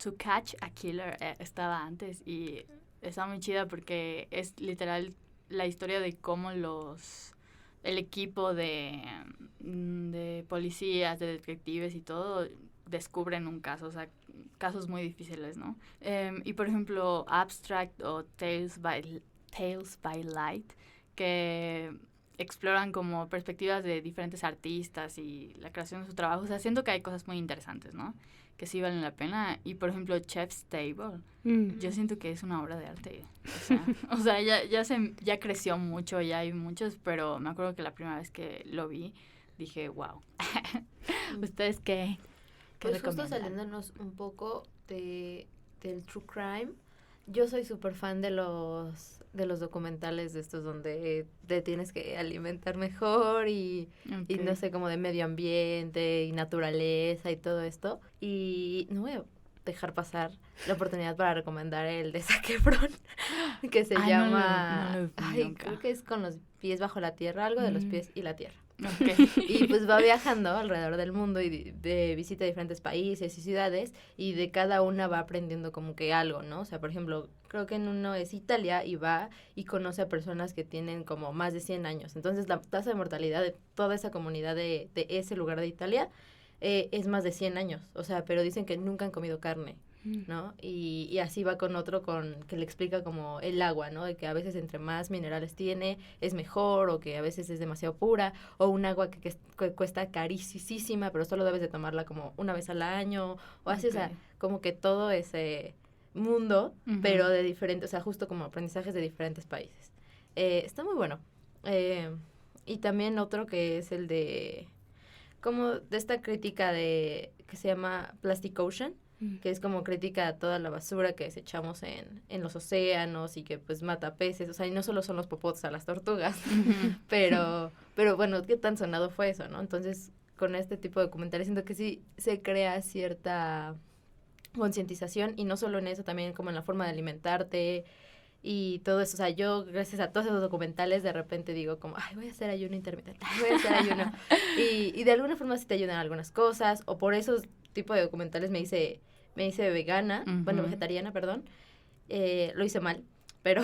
To Catch a Killer estaba antes y está muy chida porque es literal la historia de cómo el equipo de policías, de detectives y todo descubren un caso, o sea, casos muy difíciles, ¿no? Y por ejemplo, Abstract o Tales by Light, que exploran como perspectivas de diferentes artistas y la creación de su trabajo, o sea, siento que hay cosas muy interesantes, ¿no? Que sí valen la pena. Y por ejemplo, Chef's Table, yo siento que es una obra de arte. O sea ya creció mucho, ya hay muchos, pero me acuerdo que la primera vez que lo vi, dije, wow. ¿Ustedes qué Pues justo recomiendan? saliéndonos un poco del true crime, yo soy súper fan de los documentales de estos donde te tienes que alimentar mejor y no sé, como de medio ambiente y naturaleza y todo esto. Y no voy a dejar pasar la oportunidad para recomendar el de Zac Efron, que se llama... no lo vi nunca. creo que es Con los pies bajo la tierra, algo de los pies y la tierra. Ok. Y pues va viajando alrededor del mundo y visita diferentes países y ciudades y de cada una va aprendiendo como que algo, ¿no? O sea, por ejemplo, creo que en uno es Italia y va y conoce a personas que tienen como más de 100 años. Entonces la tasa de mortalidad de toda esa comunidad de ese lugar de Italia es más de 100 años. O sea, pero dicen que nunca han comido carne, ¿no? Y así va con otro que le explica como el agua, ¿no? De que a veces entre más minerales tiene es mejor, o que a veces es demasiado pura, o un agua que cuesta carísima, pero solo debes de tomarla como una vez al año, o así, o sea, como que todo ese mundo, pero de diferentes, o sea, justo como aprendizajes de diferentes países. Está muy bueno. Y también otro que es el de, como de esta crítica que se llama Plastic Ocean, que es como crítica a toda la basura que desechamos en los océanos y que pues mata peces, o sea, y no solo son los popotes a las tortugas, pero bueno, qué tan sonado fue eso, ¿no? Entonces, con este tipo de documentales siento que sí se crea cierta concientización, y no solo en eso, también como en la forma de alimentarte y todo eso. O sea, yo gracias a todos esos documentales de repente digo como, ay, voy a hacer ayuno intermitente, voy a hacer ayuno. y de alguna forma sí te ayudan algunas cosas, o por esos tipos de documentales me hice vegana, bueno, vegetariana, perdón. Lo hice mal, pero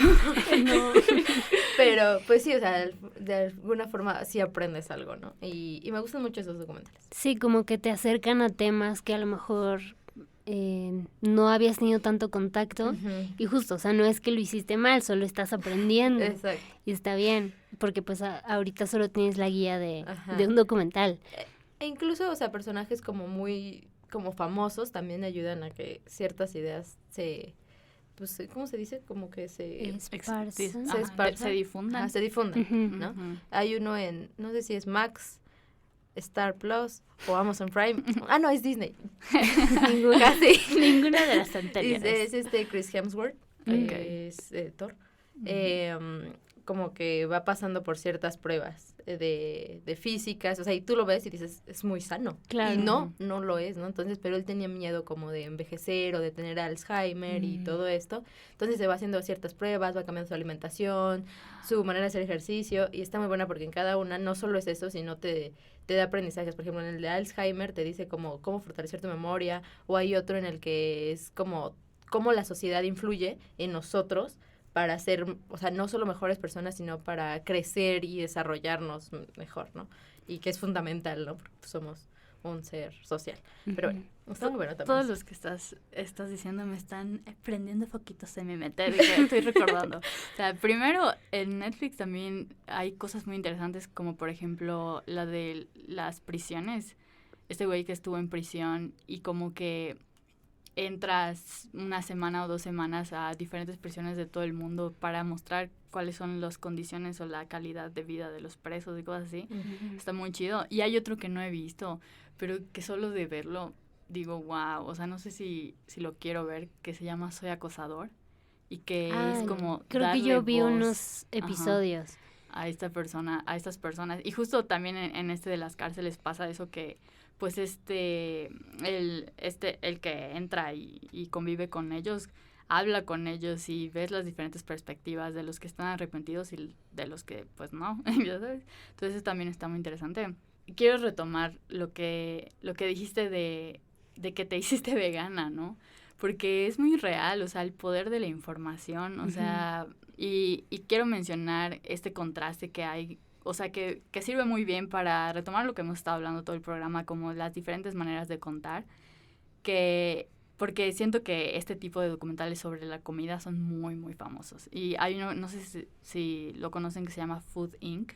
pero pues sí, o sea, de alguna forma sí aprendes algo, ¿no? Y me gustan mucho esos documentales. Sí, como que te acercan a temas que a lo mejor no habías tenido tanto contacto. Y justo, o sea, no es que lo hiciste mal, solo estás aprendiendo. Exacto. Y está bien, porque pues ahorita solo tienes la guía de un documental. E incluso, o sea, personajes como muy como famosos también ayudan a que ciertas ideas pues, ¿cómo se dice? Como que se esparza. Se difundan. Se difundan, ¿no? Hay uno no sé si es Max, Star Plus o Amazon Prime. No, es Disney. Casi. Ninguna de las anteriores. Es Chris Hemsworth, es Thor. Como que va pasando por ciertas pruebas de físicas, o sea, y tú lo ves y dices, es muy sano. Claro. Y no lo es, ¿no? Entonces, pero él tenía miedo como de envejecer o de tener Alzheimer y todo esto. Entonces se va haciendo ciertas pruebas, va cambiando su alimentación, su manera de hacer ejercicio, y está muy buena porque en cada una no solo es eso, sino te da aprendizajes. Por ejemplo, en el de Alzheimer te dice cómo fortalecer tu memoria, o hay otro en el que es como cómo la sociedad influye en nosotros para ser, o sea, no solo mejores personas, sino para crecer y desarrollarnos mejor, ¿no? Y que es fundamental, ¿no? Porque somos un ser social. Pero bueno, está muy bueno también. Todos los que estás diciendo me están prendiendo foquitos en mi mente, de que estoy recordando. O sea, primero, en Netflix también hay cosas muy interesantes, como por ejemplo la de las prisiones. Este güey que estuvo en prisión y como que entras una semana o 2 semanas a diferentes prisiones de todo el mundo para mostrar cuáles son las condiciones o la calidad de vida de los presos y cosas así. Está muy chido. Y hay otro que no he visto, pero que solo de verlo digo, wow, o sea, no sé si lo quiero ver, que se llama Soy Acosador, y que es como creo que yo vi unos episodios a estas personas. Y justo también en este de las cárceles pasa eso, que pues el que entra y convive con ellos, habla con ellos y ves las diferentes perspectivas de los que están arrepentidos y de los que pues no, ya sabes. Entonces también está muy interesante. Quiero retomar lo que dijiste de que te hiciste vegana, ¿no? Porque es muy real, o sea, el poder de la información, o sea, y quiero mencionar este contraste que hay, o sea, que sirve muy bien para retomar lo que hemos estado hablando todo el programa, como las diferentes maneras de contar, porque siento que este tipo de documentales sobre la comida son muy, muy famosos. Y hay uno, no sé si lo conocen, que se llama Food Inc.,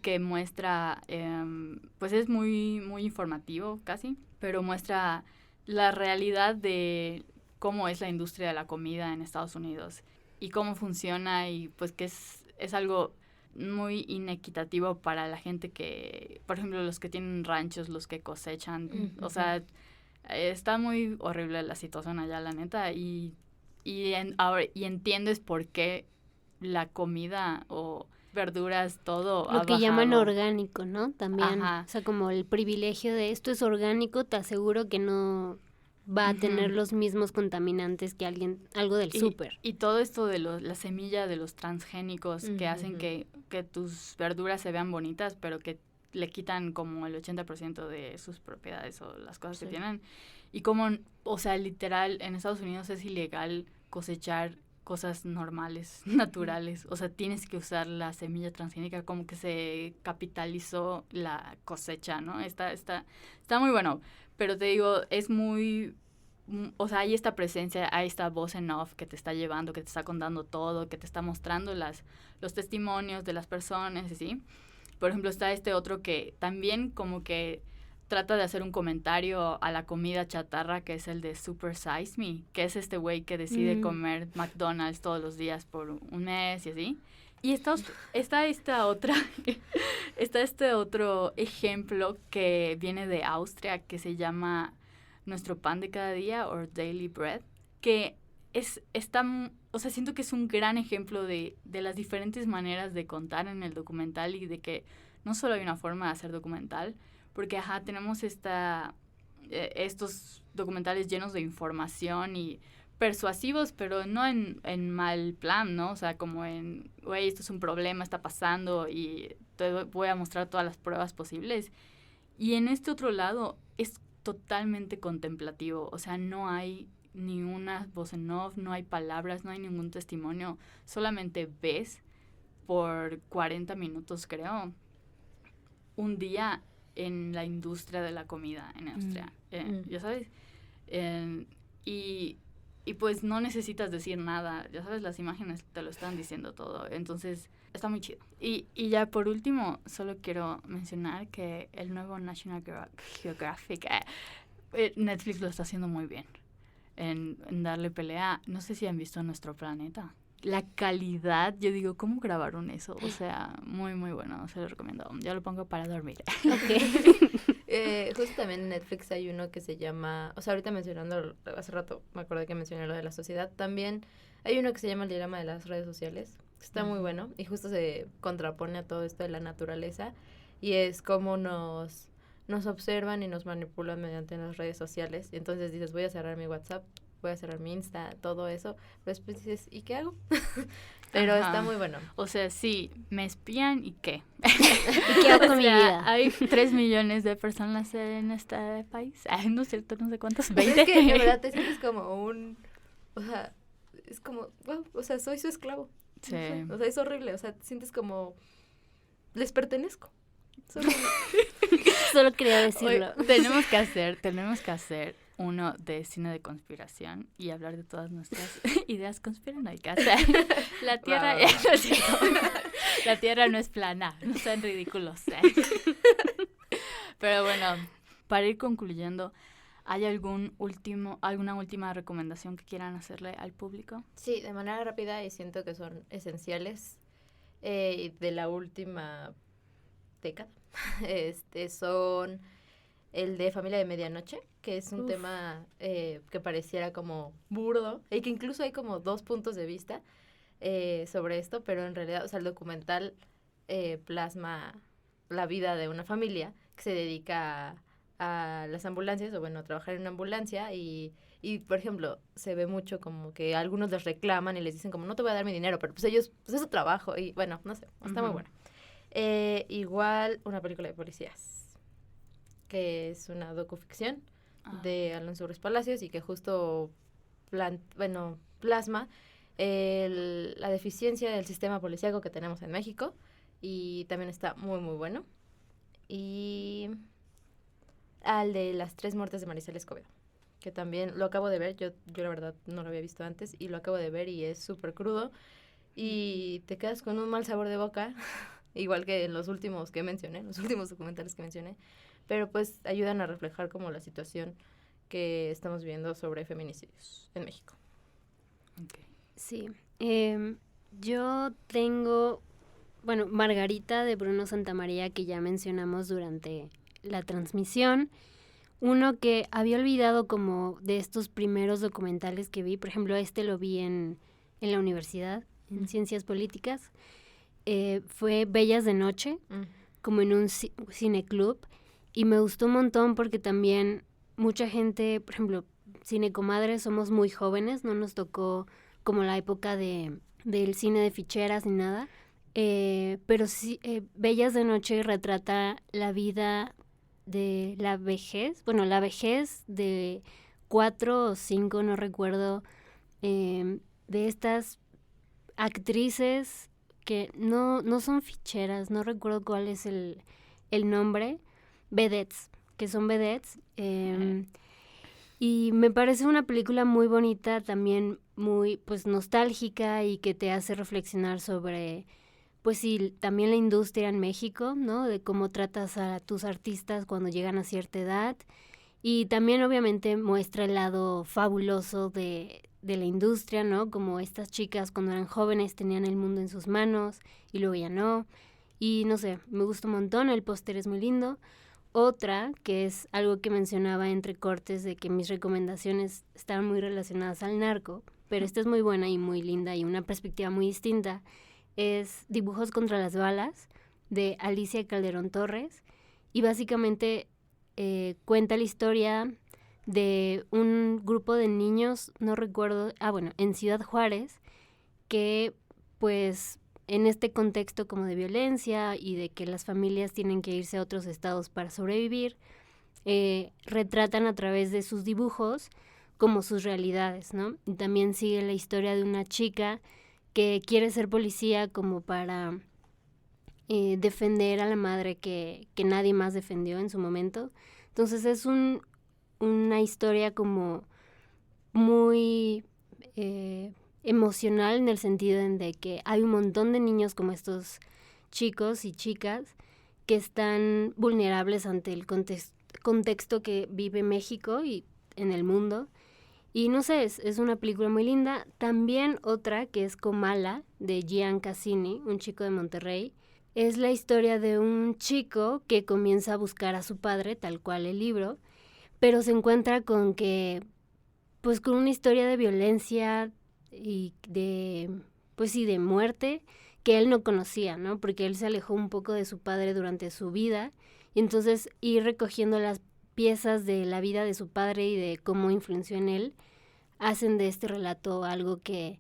que muestra, pues es muy, muy informativo casi, pero muestra la realidad de cómo es la industria de la comida en Estados Unidos y cómo funciona, y pues que es algo muy inequitativo para la gente que, por ejemplo, los que tienen ranchos, los que cosechan, o sea, está muy horrible la situación allá, la neta, y entiendes por qué la comida o verduras, todo lo que bajado. llaman orgánico, ¿no? También, Ajá. o sea, como el privilegio de esto es orgánico, te aseguro que no va a tener los mismos contaminantes que algo del súper. Y todo esto de la semilla de los transgénicos que hacen que tus verduras se vean bonitas, pero que le quitan como el 80% de sus propiedades o las cosas que tienen. Y como, o sea, literal, en Estados Unidos es ilegal cosechar cosas normales, naturales. O sea, tienes que usar la semilla transgénica, como que se capitalizó la cosecha, ¿no? Está muy bueno. Pero te digo, es muy... O sea, hay esta presencia, hay esta voz en off que te está llevando, que te está contando todo, que te está mostrando los testimonios de las personas, ¿sí? Por ejemplo, está este otro que también como que trata de hacer un comentario a la comida chatarra, que es el de Super Size Me, que es este güey que decide comer McDonald's todos los días por un mes y así. Y está este otro ejemplo que viene de Austria, que se llama Nuestro Pan de Cada Día, o Daily Bread, que o sea, siento que es un gran ejemplo de las diferentes maneras de contar en el documental, y de que no solo hay una forma de hacer documental, porque tenemos estos documentales llenos de información y persuasivos, pero no en mal plan, ¿no? O sea, como en, güey, esto es un problema, está pasando y te voy a mostrar todas las pruebas posibles. Y en este otro lado es totalmente contemplativo, o sea, no hay ni una voz en off, no hay palabras, no hay ningún testimonio, solamente ves por 40 minutos, creo, un día en la industria de la comida en Austria, ya sabes, y pues no necesitas decir nada, ya sabes, las imágenes te lo están diciendo todo, entonces está muy chido. Y ya por último, solo quiero mencionar que el nuevo National Geographic, Netflix lo está haciendo muy bien en darle pelea. No sé si han visto Nuestro Planeta. La calidad, yo digo, ¿cómo grabaron eso? O sea, muy, muy bueno, se lo recomiendo. Ya lo pongo para dormir. Justo también en Netflix hay uno que se llama, o sea, ahorita mencionando, hace rato me acordé que mencioné lo de la sociedad, también hay uno que se llama El Dilema de las Redes Sociales, que está muy bueno, y justo se contrapone a todo esto de la naturaleza, y es cómo nos observan y nos manipulan mediante las redes sociales, y entonces dices, voy a cerrar mi WhatsApp, voy a cerrar mi Insta, todo eso, pero después dices, ¿y qué hago? Pero está muy bueno. O sea, sí, me espían, ¿y qué? ¿Y qué hago con mi vida? Hay 3 millones de personas en este país. Ay, no es cierto, no sé cuántos, 20. Pero es que, de verdad, te sientes como o sea, es como, wow, o sea, soy su esclavo. Sí. O sea, es horrible, o sea, te sientes como, les pertenezco. Es horrible. Solo quería decirlo. Oye, tenemos que hacer uno de cine de conspiración y hablar de todas nuestras ideas conspiranoicas. La Tierra, no es cierto. La Tierra no es plana, no sean ridículos. Pero bueno, para ir concluyendo, ¿hay alguna última recomendación que quieran hacerle al público? Sí, de manera rápida, y siento que son esenciales de la última década. Son el de Familia de Medianoche, que es un tema que pareciera como burdo, y que incluso hay como 2 puntos de vista sobre esto, pero en realidad, o sea, el documental plasma la vida de una familia que se dedica a las ambulancias, o bueno, a trabajar en una ambulancia, y por ejemplo, se ve mucho como que algunos les reclaman y les dicen como, no te voy a dar mi dinero, pero pues ellos, pues es su trabajo, y bueno, no sé, está muy bueno. Igual una película de policías, que es una docuficción de Alonso Ruiz Palacios, y que justo plasma la deficiencia del sistema policíaco que tenemos en México, y también está muy, muy bueno. Y al de las 3 muertes de Marisela Escobedo, que también lo acabo de ver, yo la verdad no lo había visto antes, y lo acabo de ver y es súper crudo, y te quedas con un mal sabor de boca, igual que en los últimos que mencioné, los últimos documentales que mencioné, pero pues ayudan a reflejar como la situación que estamos viendo sobre feminicidios en México. Okay. Sí, yo tengo, bueno, Margarita de Bruno Santamaría, que ya mencionamos durante la transmisión, uno que había olvidado como de estos primeros documentales que vi, por ejemplo, lo vi en la universidad, en Ciencias Políticas, fue Bellas de Noche, como en un cineclub, y me gustó un montón porque también mucha gente, por ejemplo, Cinecomadres somos muy jóvenes, no nos tocó como la época del cine de ficheras ni nada, pero sí, Bellas de Noche retrata la vida de la vejez de 4 o 5, no recuerdo, de estas actrices que no son ficheras, no recuerdo cuál es el nombre, vedettes, que son vedettes, y me parece una película muy bonita, también muy pues nostálgica y que te hace reflexionar sobre pues sí, también la industria en México, ¿no? De cómo tratas a tus artistas cuando llegan a cierta edad. Y también obviamente muestra el lado fabuloso de la industria, ¿no? Como estas chicas cuando eran jóvenes tenían el mundo en sus manos y luego ya no. Y no sé, me gusta un montón, el póster es muy lindo. Otra, que es algo que mencionaba entre cortes de que mis recomendaciones estaban muy relacionadas al narco, pero esta es muy buena y muy linda y una perspectiva muy distinta, es Dibujos contra las balas, de Alicia Calderón Torres, y básicamente cuenta la historia de un grupo de niños, no recuerdo, en Ciudad Juárez, que pues en este contexto como de violencia y de que las familias tienen que irse a otros estados para sobrevivir, retratan a través de sus dibujos como sus realidades, ¿no? Y también sigue la historia de una chica que quiere ser policía como para defender a la madre que nadie más defendió en su momento. Entonces es una historia como muy emocional en el sentido de que hay un montón de niños como estos chicos y chicas que están vulnerables ante el contexto que vive México y en el mundo. Y no sé, es una película muy linda. También otra que es Comala, de Gian Cassini, un chico de Monterrey. Es la historia de un chico que comienza a buscar a su padre, tal cual el libro, pero se encuentra con con una historia de violencia y de muerte que él no conocía, ¿no? Porque él se alejó un poco de su padre durante su vida, y entonces ir recogiendo las piezas de la vida de su padre y de cómo influenció en él, hacen de este relato algo que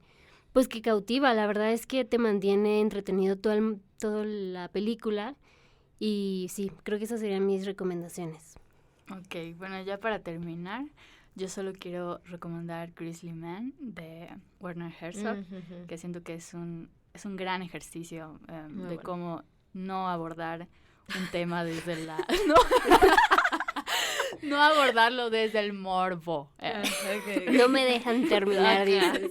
cautiva. La verdad es que te mantiene entretenido toda la película, y sí, creo que esas serían mis recomendaciones. Ok, bueno, ya para terminar, yo solo quiero recomendar Grizzly Man de Werner Herzog, que siento que es un gran ejercicio de cómo no abordar un tema desde la... No abordarlo desde el morbo. Okay. No me dejan terminar, dices.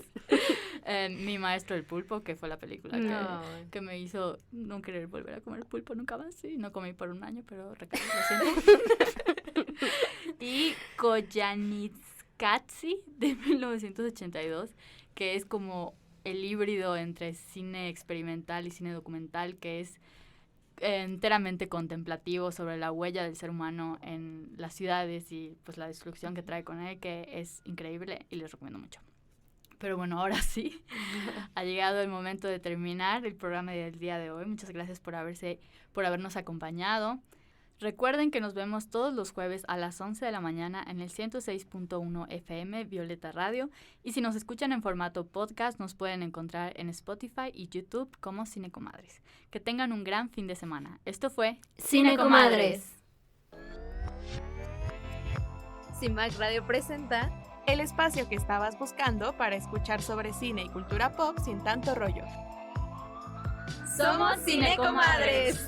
Mi maestro el pulpo, que fue la película que me hizo no querer volver a comer pulpo nunca más. Sí, no comí por un año, pero lo siento. Y Koyaanisqatsi de 1982, que es como el híbrido entre cine experimental y cine documental, que es enteramente contemplativo sobre la huella del ser humano en las ciudades y pues la destrucción que trae con él, que es increíble y les recomiendo mucho. Pero bueno, ahora sí, ha llegado el momento de terminar el programa del día de hoy. Muchas gracias por habernos acompañado. Recuerden que nos vemos todos los jueves a las 11 de la mañana en el 106.1 FM Violeta Radio. Y si nos escuchan en formato podcast, nos pueden encontrar en Spotify y YouTube como Cinecomadres. Que tengan un gran fin de semana. Esto fue Cinecomadres. CIMAC Radio presenta el espacio que estabas buscando para escuchar sobre cine y cultura pop sin tanto rollo. ¡Somos Cinecomadres!